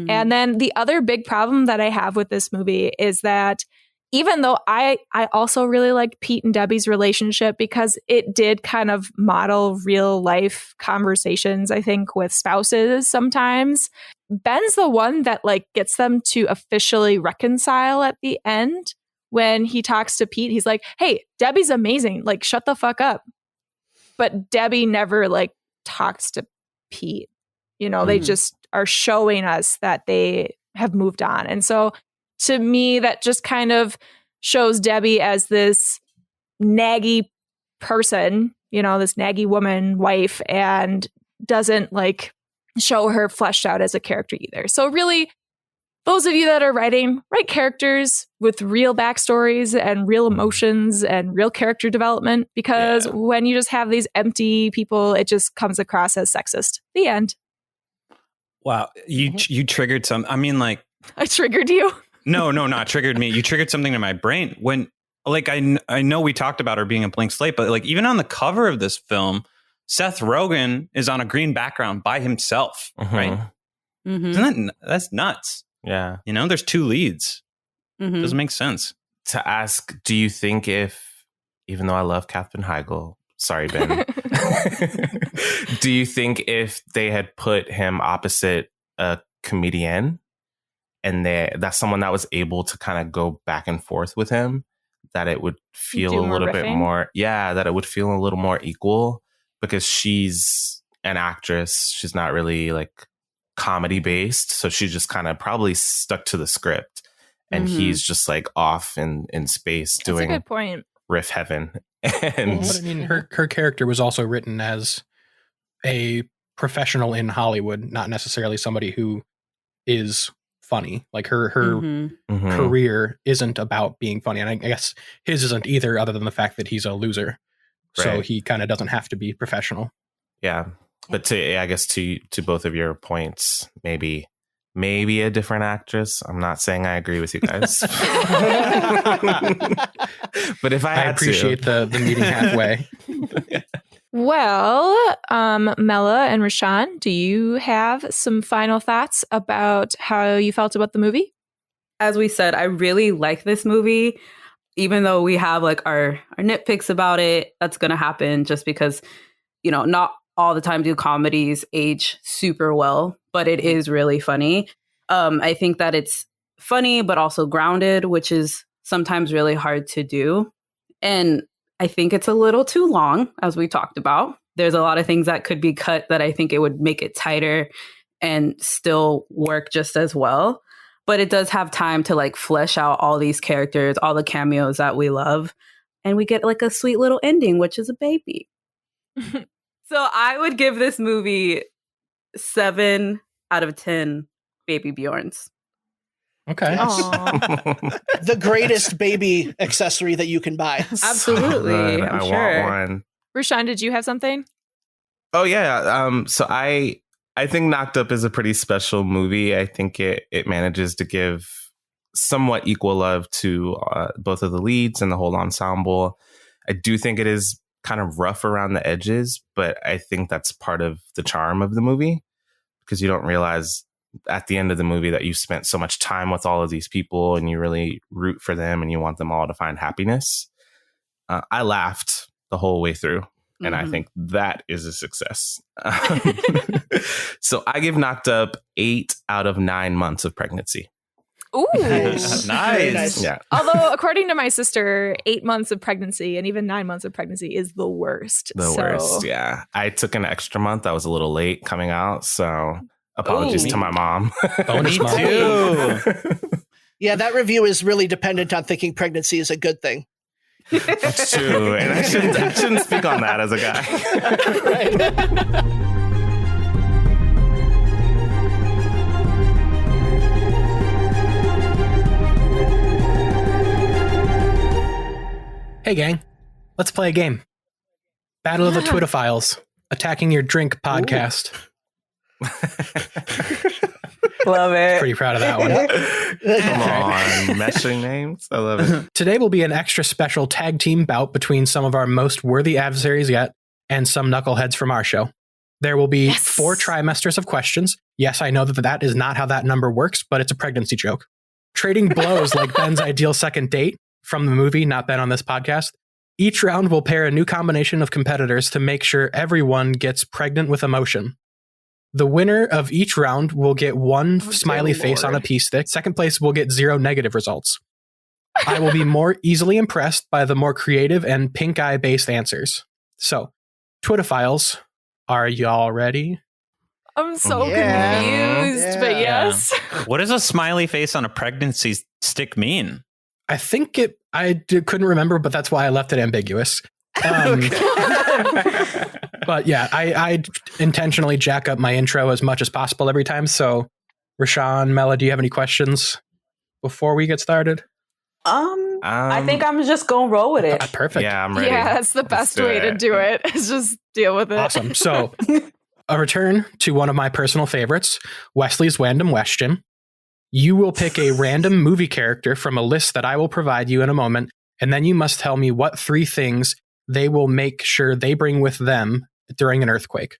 And then the other big problem that I have with this movie is that even though I also really like Pete and Debbie's relationship because it did kind of model real life conversations, I think, with spouses sometimes. Ben's the one that like gets them to officially reconcile at the end when he talks to Pete. He's like, "Hey, Debbie's amazing. Like, shut the fuck up." But Debbie never like talks to Pete. You know, they just are showing us that they have moved on. And so to me, that just kind of shows Debbie as this naggy person, you know, this naggy woman, wife, and doesn't like show her fleshed out as a character either. So really, those of you that are write characters with real backstories and real emotions and real character development, because when you just have these empty people, it just comes across as sexist. The end. Wow. You triggered some. I mean, like, I triggered you. No, not triggered me. You triggered something in my brain when, like, I know we talked about her being a blank slate, but like even on the cover of this film, Seth Rogen is on a green background by himself, right? Isn't that's nuts? Yeah. You know, there's two leads. Doesn't make sense. To ask, do you think if, even though I love Katherine Heigl, sorry, Ben, do you think if they had put him opposite a comedian and that's someone that was able to kind of go back and forth with him, that it would feel a little bit more, that it would feel a little more equal because she's an actress. She's not really like comedy based. So she just kind of probably stuck to the script and he's just like off in space doing That's a good point. riff heaven. And but I mean, her character was also written as a professional in Hollywood, not necessarily somebody who is funny. Like her career isn't about being funny, and I guess his isn't either, other than the fact that he's a loser. Right. So he kind of doesn't have to be professional. Yeah, but I guess to both of your points, maybe a different actress. I'm not saying I agree with you guys, but if I appreciate the meeting halfway. Well, Mella and Ra'Shawn, do you have some final thoughts about how you felt about the movie? As we said, I really like this movie, even though we have like our nitpicks about it. That's going to happen just because, you know, not all the time do comedies age super well, but it is really funny. I think that it's funny, but also grounded, which is sometimes really hard to do. And I think it's a little too long, as we talked about. There's a lot of things that could be cut that I think it would make it tighter and still work just as well. But it does have time to like flesh out all these characters, all the cameos that we love. And we get like a sweet little ending, which is a baby. So I would give this movie 7 out of 10 baby Bjorns. Okay. The greatest baby accessory that you can buy. Absolutely. I'm sure. Want one. Ra'Shawn, did you have something? Oh yeah. So I think Knocked Up is a pretty special movie. I think it manages to give somewhat equal love to both of the leads and the whole ensemble. I do think it is kind of rough around the edges, but I think that's part of the charm of the movie, because you don't realize at the end of the movie that you've spent so much time with all of these people and you really root for them and you want them all to find happiness. I laughed the whole way through, and I think that is a success. So I give Knocked Up 8 out of 9 months of pregnancy. Ooh, nice. Yeah. Although, according to my sister, 8 months of pregnancy and even 9 months of pregnancy is the worst. The worst, yeah. I took an extra month. I was a little late coming out, so apologies to my mom. Bonus mom. Too. Yeah, that review is really dependent on thinking pregnancy is a good thing. That's true, and I shouldn't speak on that as a guy. Hey, gang, let's play a game. Battle of the Twitophiles, attacking your drink podcast. Love it. Pretty proud of that one. Come on, meshing names. I love it. Today will be an extra special tag team bout between some of our most worthy adversaries yet and some knuckleheads from our show. There will be 4 trimesters of questions. Yes, I know that is not how that number works, but it's a pregnancy joke. Trading blows like Ben's ideal second date from the movie, not Ben on this podcast. Each round will pair a new combination of competitors to make sure everyone gets pregnant with emotion. The winner of each round will get 1 smiley face on a pee stick. Second place will get 0 negative results. I will be more easily impressed by the more creative and pink eye based answers. So, Twitophiles, are y'all ready? I'm so confused, but yes. What does a smiley face on a pregnancy stick mean? I think couldn't remember, but that's why I left it ambiguous. But yeah, I intentionally jack up my intro as much as possible every time. So, Ra'Shawn, Mella, do you have any questions before we get started? I think I'm just gonna roll with it. Perfect. Yeah, I'm ready. Yeah, that's the best way to do it. Is just deal with it. Awesome. So, a return to one of my personal favorites, Wesley's Random Question. You will pick a random movie character from a list that I will provide you in a moment, and then you must tell me what 3 things they will make sure they bring with them during an earthquake.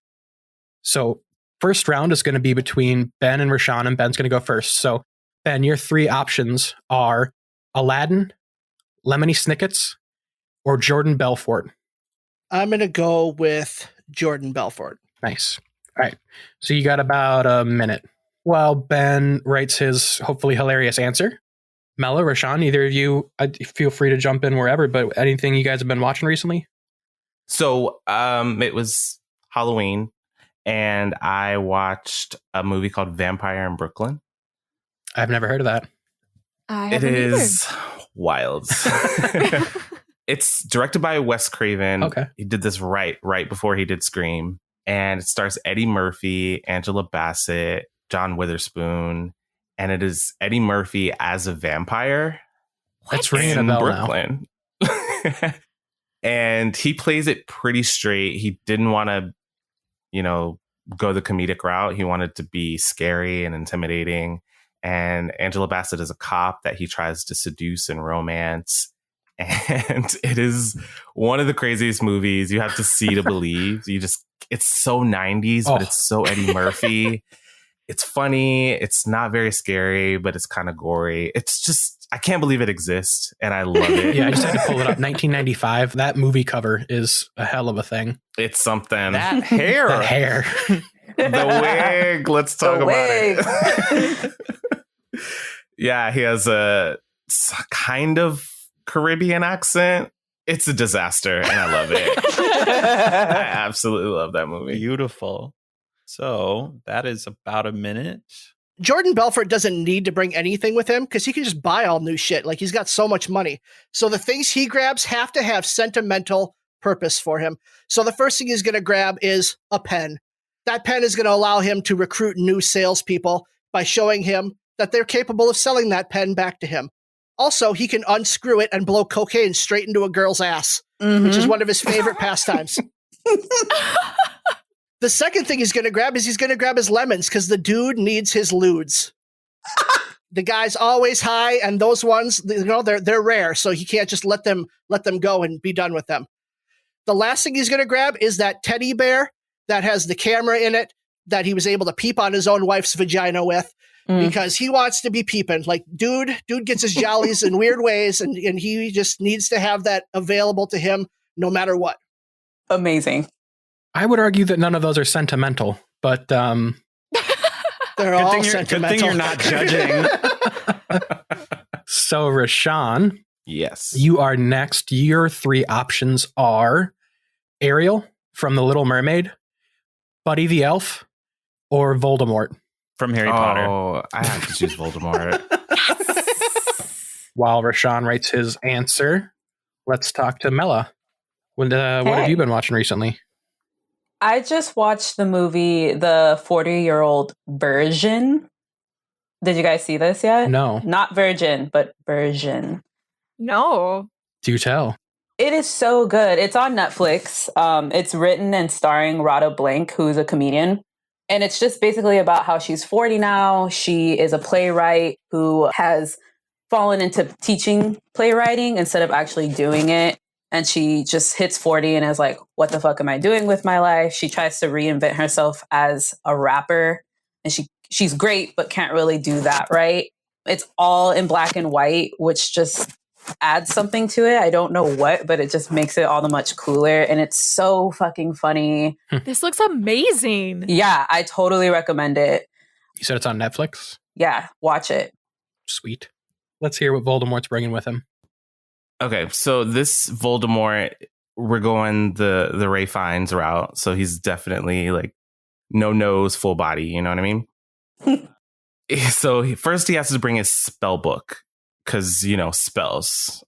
So, first round is going to be between Ben and Ra'Shawn, and Ben's going to go first. So, Ben, your 3 options are Aladdin, Lemony Snicket's, or Jordan Belfort. I'm going to go with Jordan Belfort. Nice. All right. So, you got about a minute. While Ben writes his hopefully hilarious answer, Mella, Ra'Shawn, either of you, feel free to jump in wherever, but anything you guys have been watching recently? So it was Halloween, and I watched a movie called Vampire in Brooklyn. I've never heard of that. It is wild. It's directed by Wes Craven. Okay. He did this right before he did Scream. And it stars Eddie Murphy, Angela Bassett, John Witherspoon, and it is Eddie Murphy as a vampire. That's ringing a bell Brooklyn. And he plays it pretty straight. He didn't want to, go the comedic route. He wanted to be scary and intimidating. And Angela Bassett is a cop that he tries to seduce and romance. And it is one of the craziest movies. You have to see to believe. It's so 90s, but it's so Eddie Murphy. It's funny. It's not very scary, but it's kind of gory. It's I can't believe it exists, and I love it. Yeah, I just had to pull it up. 1995. That movie cover is a hell of a thing. It's something. That hair. That hair. The wig. Let's talk about it. Yeah, he has a kind of Caribbean accent. It's a disaster, and I love it. I absolutely love that movie. Beautiful. So that is about a minute. Jordan Belfort doesn't need to bring anything with him because he can just buy all new shit. Like, he's got so much money. So the things he grabs have to have sentimental purpose for him. So the first thing he's going to grab is a pen. That pen is going to allow him to recruit new salespeople by showing him that they're capable of selling that pen back to him. Also, he can unscrew it and blow cocaine straight into a girl's ass, which is one of his favorite pastimes. The second thing he's going to grab is he's going to grab his lemons because the dude needs his lewds. The guy's always high, and those ones, they're rare, so he can't just let them go and be done with them. The last thing he's going to grab is that teddy bear that has the camera in it that he was able to peep on his own wife's vagina with because he wants to be peeping. Like, dude gets his jollies in weird ways, and he just needs to have that available to him no matter what. Amazing. I would argue that none of those are sentimental, but they're all sentimental. Good thing you're not judging. So, Ra'Shawn, yes, you are next. Your three options are Ariel from The Little Mermaid, Buddy the Elf, or Voldemort from Harry Potter. Oh, I have to choose Voldemort. While Ra'Shawn writes his answer, let's talk to Mella. What have you been watching recently? I just watched the movie, The 40-Year-Old Virgin. Did you guys see this yet? No. Not Virgin, but Virgin. No. Do tell. It is so good. It's on Netflix. It's written and starring Rada Blank, who's a comedian. And it's just basically about how she's 40 now. She is a playwright who has fallen into teaching playwriting instead of actually doing it. And she just hits 40 and is like, what the fuck am I doing with my life? She tries to reinvent herself as a rapper. And she's great, but can't really do that, right? It's all in black and white, which just adds something to it. I don't know what, but it just makes it all the much cooler. And it's so fucking funny. This looks amazing. Yeah, I totally recommend it. You said it's on Netflix? Yeah, watch it. Sweet. Let's hear what Voldemort's bringing with him. Okay, so this Voldemort, we're going the Ray Fiennes route. So he's definitely like no nose, full body. You know what I mean? So first he has to bring his spell book because, spells.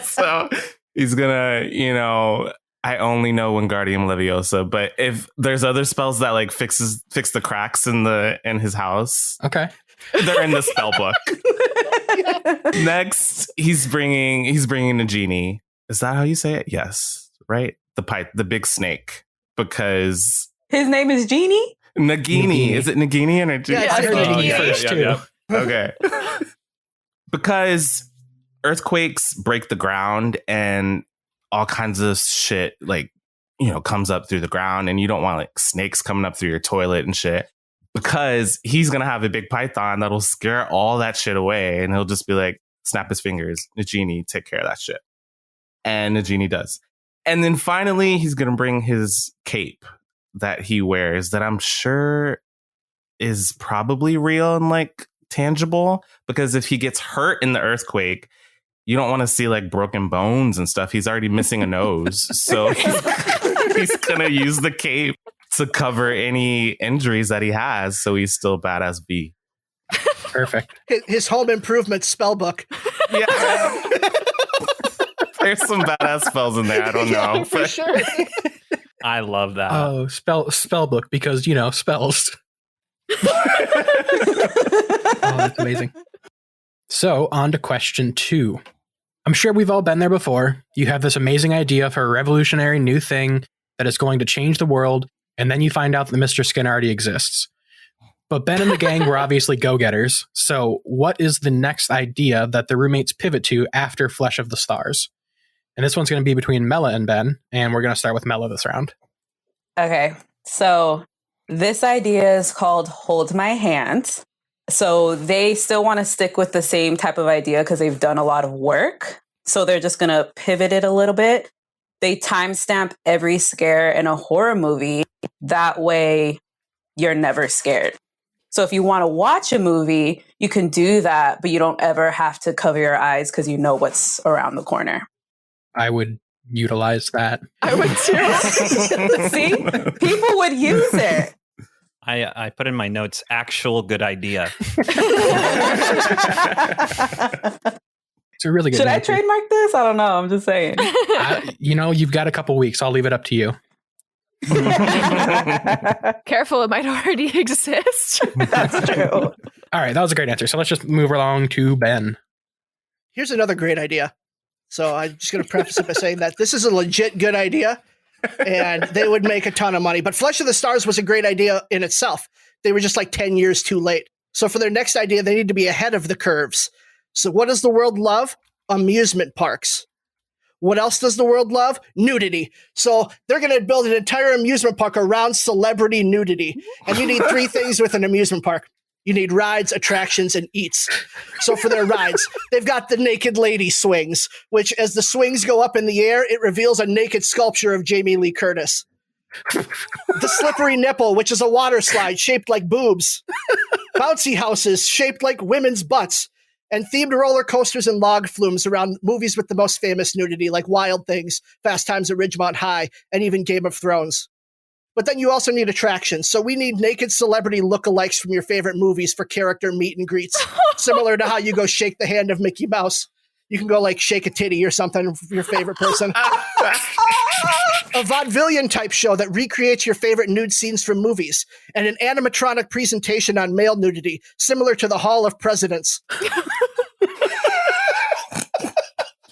So he's gonna, I only know Wingardium Leviosa, but if there's other spells that like fix the cracks in his house, okay, they're in the spell book. Next, he's bringing a genie. Is that how you say it? Yes, right. The big snake, because his name is Genie. Nagini. Is it Nagini or Nagini? Yeah, I heard Nagini first too. Okay. Because earthquakes break the ground and all kinds of shit comes up through the ground, and you don't want like snakes coming up through your toilet and shit, because he's gonna have a big python that'll scare all that shit away, and he'll just be like, snap his fingers, Nagini, take care of that shit. And Nagini does. And then finally he's gonna bring his cape that he wears that I'm sure is probably real and like tangible, because if he gets hurt in the earthquake, you don't want to see like broken bones and stuff. He's already missing a nose. So he's going to use the cape to cover any injuries that he has. So he's still badass B. Perfect. His home improvement spell book. Yeah. There's some badass spells in there. I don't know. For sure. I love that. Oh, spell book, because, spells. Oh, that's amazing. So on to question 2. I'm sure we've all been there before. You have this amazing idea for a revolutionary new thing that is going to change the world, and then you find out that Mr. Skin already exists. But Ben and the gang were obviously go-getters. So what is the next idea that the roommates pivot to after Flesh of the Stars? And this one's going to be between Mella and Ben, and we're going to start with Mella this round. Okay, so This idea is called Hold My Hand. So they still want to stick with the same type of idea because they've done a lot of work. So they're just going to pivot it a little bit. They timestamp every scare in a horror movie. That way, you're never scared. So if you want to watch a movie, you can do that, but you don't ever have to cover your eyes because you know what's around the corner. I would utilize that. I would too. See? People would use it. I put in my notes, actual good idea. It's a really good Should I answer. trademark this? I don't know. I'm just saying. You've got a couple weeks. I'll leave it up to you. Careful, it might already exist. That's true. All right, that was a great answer. So let's just move along to Ben. Here's another great idea. So I'm just going to preface it by saying that this is a legit good idea, and they would make a ton of money. But Flesh of the Stars was a great idea in itself. They were just like 10 years too late. So for their next idea, they need to be ahead of the curves. So what does the world love? Amusement parks. What else does the world love? Nudity. So they're going to build an entire amusement park around celebrity nudity. And you need three things with an amusement park. You need rides, attractions, and eats. So for their rides, they've got the naked lady swings, which as the swings go up in the air, it reveals a naked sculpture of Jamie Lee Curtis. The slippery nipple, which is a water slide shaped like boobs. Bouncy houses shaped like women's butts. And themed roller coasters and log flumes around movies with the most famous nudity, like Wild Things, Fast Times at Ridgemont High, and even Game of Thrones. But then you also need attractions. So we need naked celebrity lookalikes from your favorite movies for character meet and greets. Similar to how you go shake the hand of Mickey Mouse. You can go like shake a titty or something for your favorite person. A vaudevillian type show that recreates your favorite nude scenes from movies. And an animatronic presentation on male nudity, similar to the Hall of Presidents.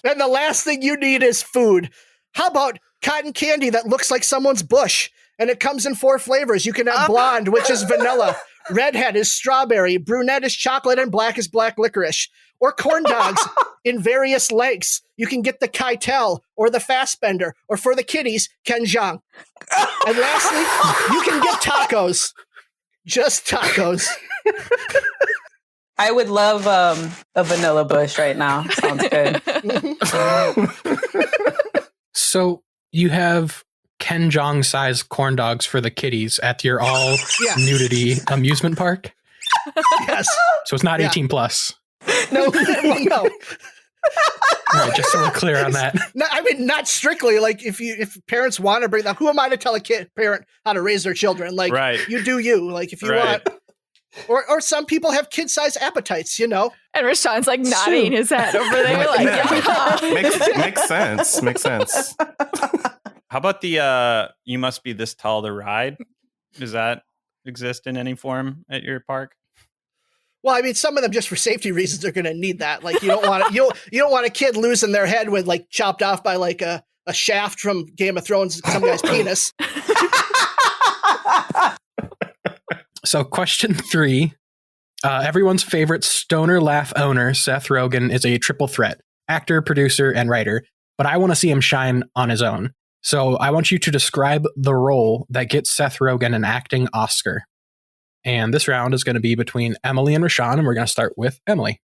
And the last thing you need is food. How about cotton candy that looks like someone's bush? And it comes in 4 flavors. You can have blonde, which is vanilla. Redhead is strawberry. Brunette is chocolate. And black is black licorice. Or corn dogs in various lengths. You can get the Keitel or the Fassbender. Or for the kiddies, Kenjang. And lastly, you can get tacos. Just tacos. I would love a vanilla bush right now. Sounds good. So you have Ken Jong sized corn dogs for the kiddies at your all nudity amusement park? Yes. So it's not 18 plus. No. All right, just so we're clear on that. No, I mean, not strictly. Like, if parents want to bring them, who am I to tell a parent how to raise their children? Like, you do you. Like, if you want. Or some people have kid-sized appetites, you know. And Rashawn's like nodding his head over there, like, yeah. Makes sense. Makes sense. How about the You Must Be This Tall to Ride? Does that exist in any form at your park? Well, I mean, some of them just for safety reasons are going to need that. Like, you don't want you don't want a kid losing their head with like chopped off by like a shaft from Game of Thrones, some guy's penis. So question 3, everyone's favorite stoner laugh owner, Seth Rogen, is a triple threat, actor, producer, and writer, but I want to see him shine on his own. So I want you to describe the role that gets Seth Rogen an acting Oscar. And this round is going to be between Emily and Ra'Shawn, and we're going to start with Emily.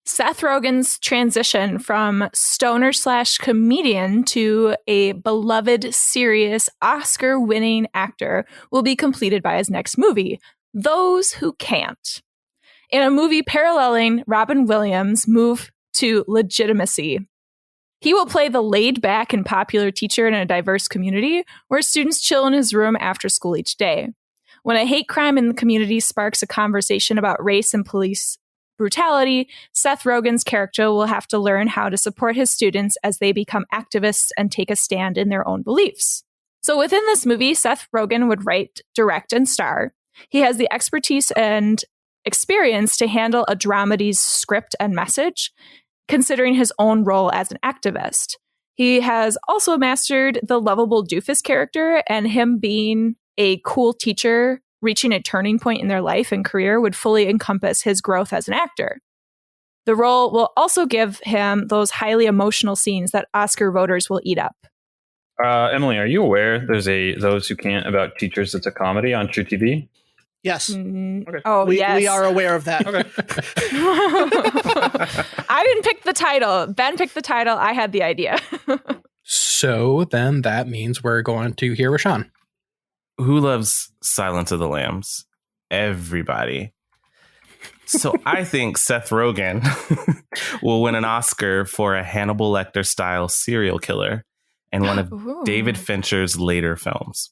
Seth Rogen's transition from stoner/comedian to a beloved, serious, Oscar-winning actor will be completed by his next movie, Those Who Can't. In a movie paralleling Robin Williams' move to legitimacy, he will play the laid-back and popular teacher in a diverse community where students chill in his room after school each day. When a hate crime in the community sparks a conversation about race and police brutality, Seth Rogen's character will have to learn how to support his students as they become activists and take a stand in their own beliefs. So within this movie, Seth Rogen would write, direct, and star. He has the expertise and experience to handle a dramedy's script and message, considering his own role as an activist. He has also mastered the lovable doofus character, and him being a cool teacher reaching a turning point in their life and career would fully encompass his growth as an actor. The role will also give him those highly emotional scenes that Oscar voters will eat up. Emily, are you aware there's a Those Who Can't About Teachers It's a Comedy on True TV? Yes. Okay. Oh, yes. We are aware of that. Okay. I didn't pick the title. Ben picked the title. I had the idea. So then that means we're going to hear Ra'Shawn. Who loves Silence of the Lambs? Everybody. So I think Seth Rogen will win an Oscar for a Hannibal Lecter style serial killer in one of David Fincher's later films.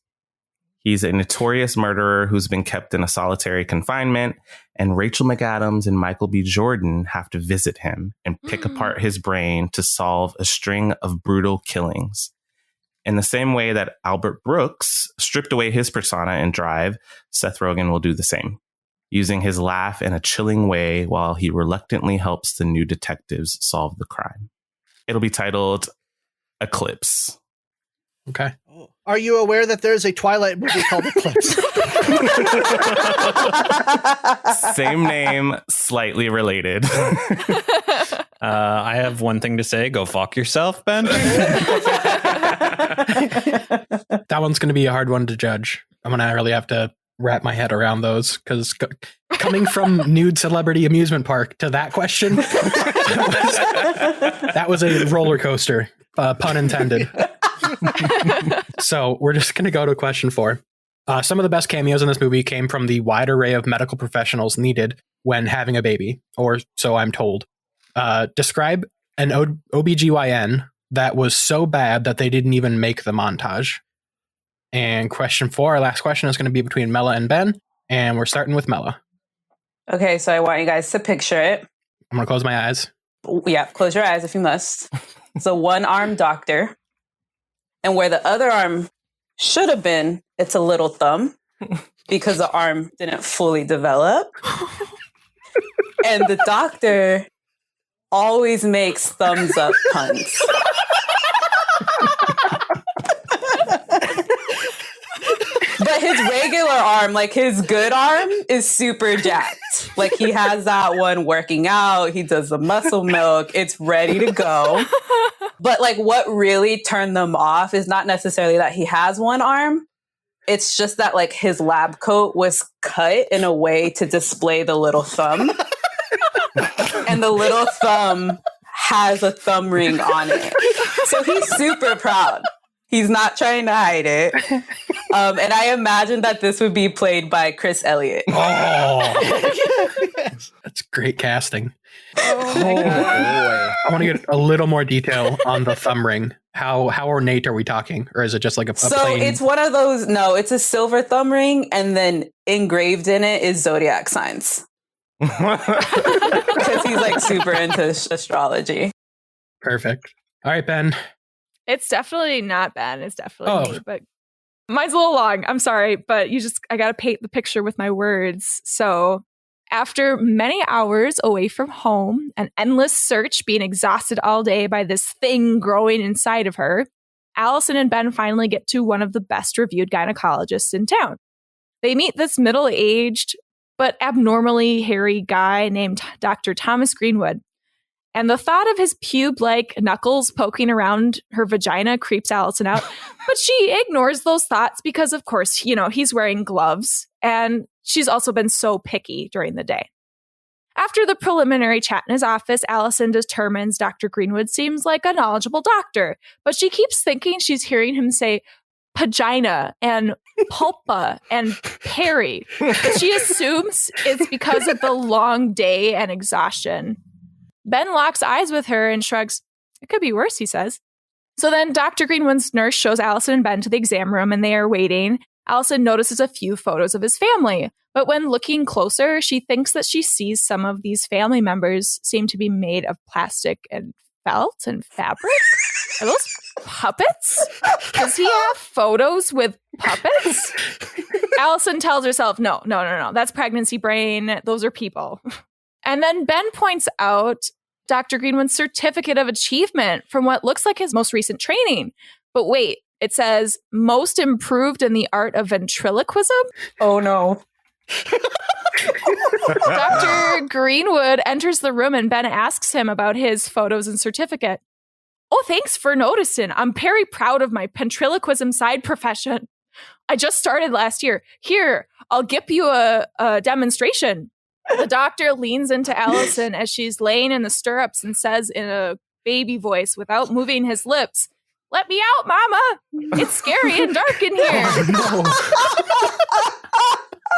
He's a notorious murderer who's been kept in a solitary confinement, and Rachel McAdams and Michael B. Jordan have to visit him and pick apart his brain to solve a string of brutal killings. In the same way that Albert Brooks stripped away his persona in Drive, Seth Rogen will do the same, using his laugh in a chilling way while he reluctantly helps the new detectives solve the crime. It'll be titled Eclipse. Okay. Are you aware that there's a Twilight movie called Eclipse? Same name, slightly related. I have one thing to say. Go fuck yourself, Ben. That one's going to be a hard one to judge. I'm going to really have to wrap my head around those, because coming from nude celebrity amusement park to that question, that was a roller coaster, pun intended. So we're just going to go to question 4. Some of the best cameos in this movie came from the wide array of medical professionals needed when having a baby, or so I'm told. Describe an OBGYN that was so bad that they didn't even make the montage. And question 4, our last question, is going to be between Mella and Ben, and we're starting with Mella. Okay, so I want you guys to picture it. I'm going to close my eyes. Yeah, close your eyes if you must. It's a one-armed doctor. And where the other arm should have been, it's a little thumb, because the arm didn't fully develop. And the doctor always makes thumbs up puns. But his regular arm, like his good arm, is super jacked. Like he has that one working out. He does the muscle milk. It's ready to go. But like what really turned them off is not necessarily that he has one arm. It's just that like his lab coat was cut in a way to display the little thumb. And the little thumb has a thumb ring on it. So he's super proud. He's not trying to hide it. And I imagine that this would be played by Chris Elliott. Oh, that's great casting. Oh my God. I want to get a little more detail on the thumb ring. How ornate are we talking? Or is it just like a So plain... it's one of those, no, it's a silver thumb ring, and then engraved in it is zodiac signs. Because he's like super into astrology. Perfect. All right, Ben. It's definitely not Ben. It's definitely me, but mine's a little long. I'm sorry, but I got to paint the picture with my words. So after many hours away from home, an endless search, being exhausted all day by this thing growing inside of her, Allison and Ben finally get to one of the best reviewed gynecologists in town. They meet this middle-aged but abnormally hairy guy named Dr. Thomas Greenwood. And the thought of his pube-like knuckles poking around her vagina creeps Allison out. But she ignores those thoughts because, of course, he's wearing gloves. And she's also been so picky during the day. After the preliminary chat in his office, Allison determines Dr. Greenwood seems like a knowledgeable doctor. But she keeps thinking she's hearing him say pagina and pulpa and peri. But she assumes it's because of the long day and exhaustion. Ben locks eyes with her and shrugs. It could be worse, he says. So then Dr. Greenwood's nurse shows Allison and Ben to the exam room, and they are waiting. Allison notices a few photos of his family, but when looking closer, she thinks that she sees some of these family members seem to be made of plastic and felt and fabric. Are those puppets? Does he have photos with puppets? Allison tells herself, no, that's pregnancy brain. Those are people. And then Ben points out Dr. Greenwood's certificate of achievement from what looks like his most recent training. But wait, it says most improved in the art of ventriloquism? Oh no. Dr. Greenwood enters the room and Ben asks him about his photos and certificate. Oh, thanks for noticing. I'm very proud of my ventriloquism side profession. I just started last year. Here, I'll give you a demonstration. The doctor leans into Allison as she's laying in the stirrups and says in a baby voice without moving his lips, "Let me out, Mama. It's scary and dark in here."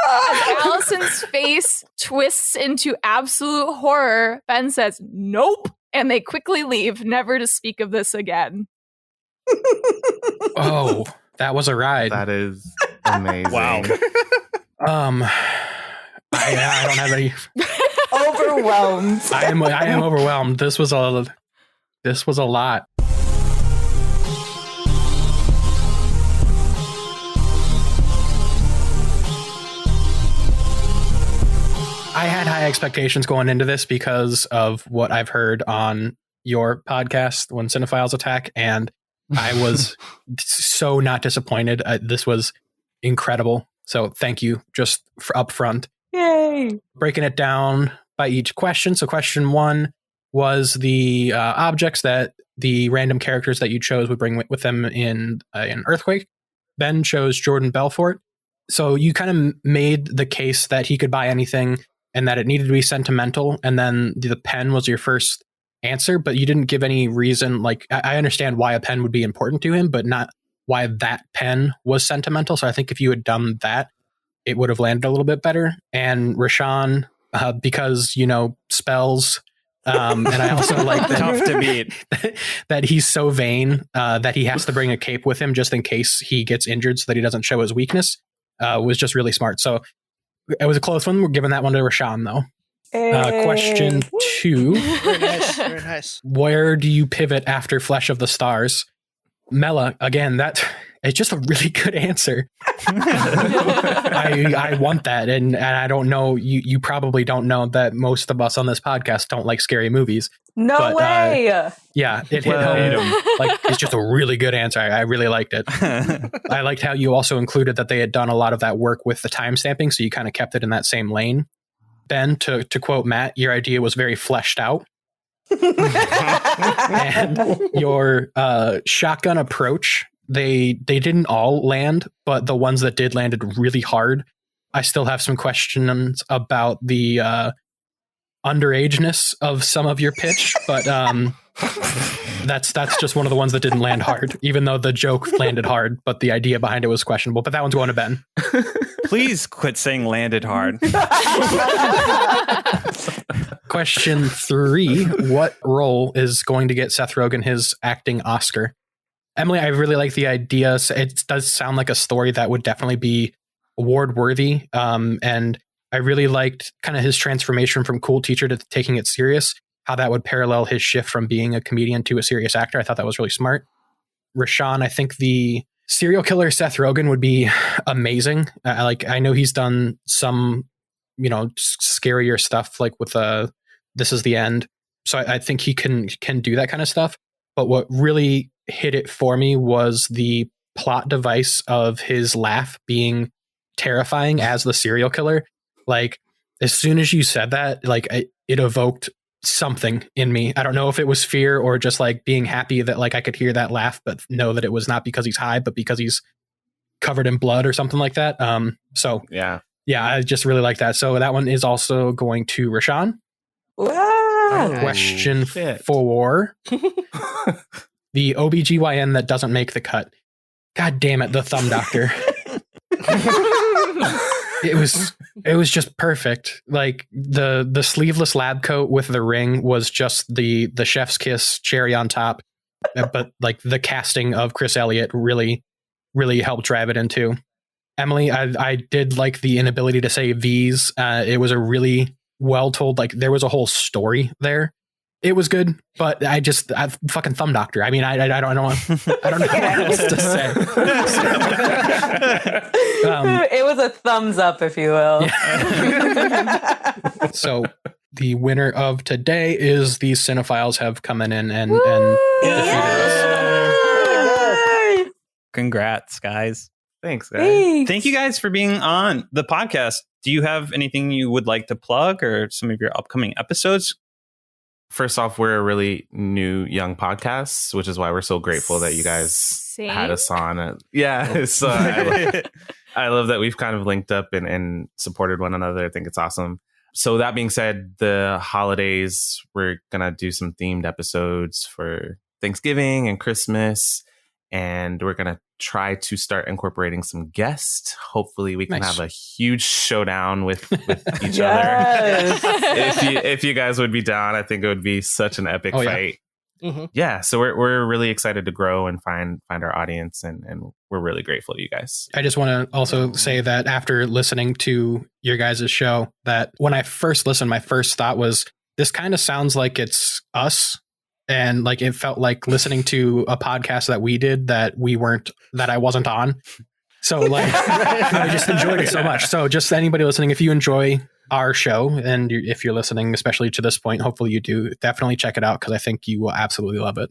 As Allison's face twists into absolute horror, Ben says, "Nope." And they quickly leave, never to speak of this again. Oh, that was a ride. That is amazing. Wow. I don't have any. Overwhelmed. I am overwhelmed. This was a lot. I had high expectations going into this because of what I've heard on your podcast, When Cinephiles Attack, and I was so not disappointed. This was incredible. So thank you just for up front. Yay. Breaking it down by each question. So question 1 was the objects that the random characters that you chose would bring with them in an earthquake. Ben chose Jordan Belfort. So you kind of made the case that he could buy anything and that it needed to be sentimental. And then the pen was your first answer, but you didn't give any reason. Like, I understand why a pen would be important to him, but not why that pen was sentimental. So I think if you had done that, it would have landed a little bit better. And Ra'Shawn, because, spells. And I also like that, tough to beat. that he's so vain that he has to bring a cape with him just in case he gets injured so that he doesn't show his weakness, was just really smart. So it was a close one. We're giving that one to Ra'Shawn, though. Question 2. Very nice. Very nice. Where do you pivot after Flesh of the Stars? Mella, again, it's just a really good answer. I want that. And I don't know, you probably don't know that most of us on this podcast don't like scary movies. No way. Yeah, it hit home. Like, it's just a really good answer. I really liked it. I liked how you also included that they had done a lot of that work with the time stamping, so you kind of kept it in that same lane. Ben, to quote Matt, your idea was very fleshed out. And your shotgun approach, they didn't all land, but the ones that did landed really hard. I still have some questions about the underageness of some of your pitch, but that's just one of the ones that didn't land hard, even though the joke landed hard, but the idea behind it was questionable. But that one's going to Ben. Please quit saying landed hard. Question 3. What role is going to get Seth Rogen his acting Oscar? Emily, I really like the idea. It does sound like a story that would definitely be award worthy. And I really liked kind of his transformation from cool teacher to taking it serious, how that would parallel his shift from being a comedian to a serious actor. I thought that was really smart. Ra'Shawn, I think the serial killer Seth Rogen would be amazing. I know he's done some, scarier stuff like with This Is the End. So I think he can do that kind of stuff. But what really hit it for me was the plot device of his laugh being terrifying as the serial killer. Like, as soon as you said that, like, it evoked something in me. I don't know if it was fear or just like being happy that like I could hear that laugh, but know that it was not because he's high, but because he's covered in blood or something like that. So yeah, I just really like that. So that one is also going to Ra'Shawn. Wow. Question 4. The OBGYN that doesn't make the cut. God damn it, the thumb doctor. It was just perfect. Like the sleeveless lab coat with the ring was just the chef's kiss cherry on top. But like the casting of Chris Elliott really, really helped drive it into. Emily, I did like the inability to say V's. It was a really well told, like there was a whole story there. It was good, but I fucking thumb doctor. I mean, I don't know what else to say. It was a thumbs up, if you will. Yeah. So the winner of today is the Cinephiles have come in and defeated us. Congrats, guys. Thanks, guys. Thank you guys for being on the podcast. Do you have anything you would like to plug or some of your upcoming episodes? First off, we're a really new young podcast, which is why we're so grateful that you guys had us on. So I love that we've kind of linked up and supported one another. I think it's awesome. So that being said, the holidays, we're going to do some themed episodes for Thanksgiving and Christmas. And we're going to try to start incorporating some guests. Hopefully we can have a huge showdown with each other. If you guys would be down, I think it would be such an epic fight. Yeah. So we're really excited to grow and find our audience, and we're really grateful to you guys. I just want to also say that after listening to your guys' show, that when I first listened, my first thought was, this kind of sounds like it's us. And like, it felt like listening to a podcast that we did that I wasn't on. So like, I just enjoyed it so much. So just anybody listening, if you enjoy our show, and if you're listening, especially to this point, hopefully you do, definitely check it out, because I think you will absolutely love it.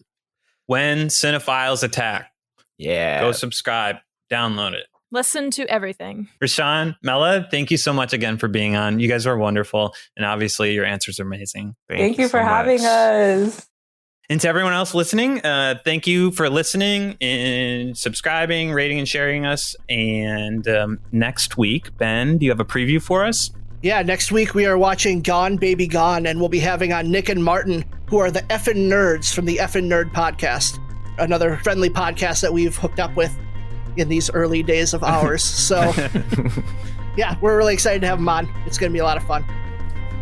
When Cinephiles Attack. Yeah. Go subscribe, download it. Listen to everything. Ra'Shawn, Mella, thank you so much again for being on. You guys were wonderful. And obviously your answers are amazing. Thank you for having us. And to everyone else listening, thank you for listening and subscribing, rating, and sharing us. And next week, Ben, do you have a preview for us? Yeah, next week we are watching Gone Baby Gone, and we'll be having on Nick and Martin, who are the Effin' Nerds from the Effin' Nerd podcast, another friendly podcast that we've hooked up with in these early days of ours. So, yeah, we're really excited to have them on. It's going to be a lot of fun.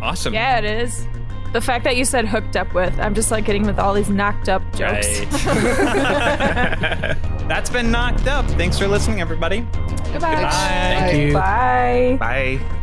Awesome. Yeah, it is. The fact that you said hooked up with, I'm just like getting with all these knocked up jokes. Right. That's been Knocked Up. Thanks for listening, everybody. Goodbye. Thank you. Bye. Bye.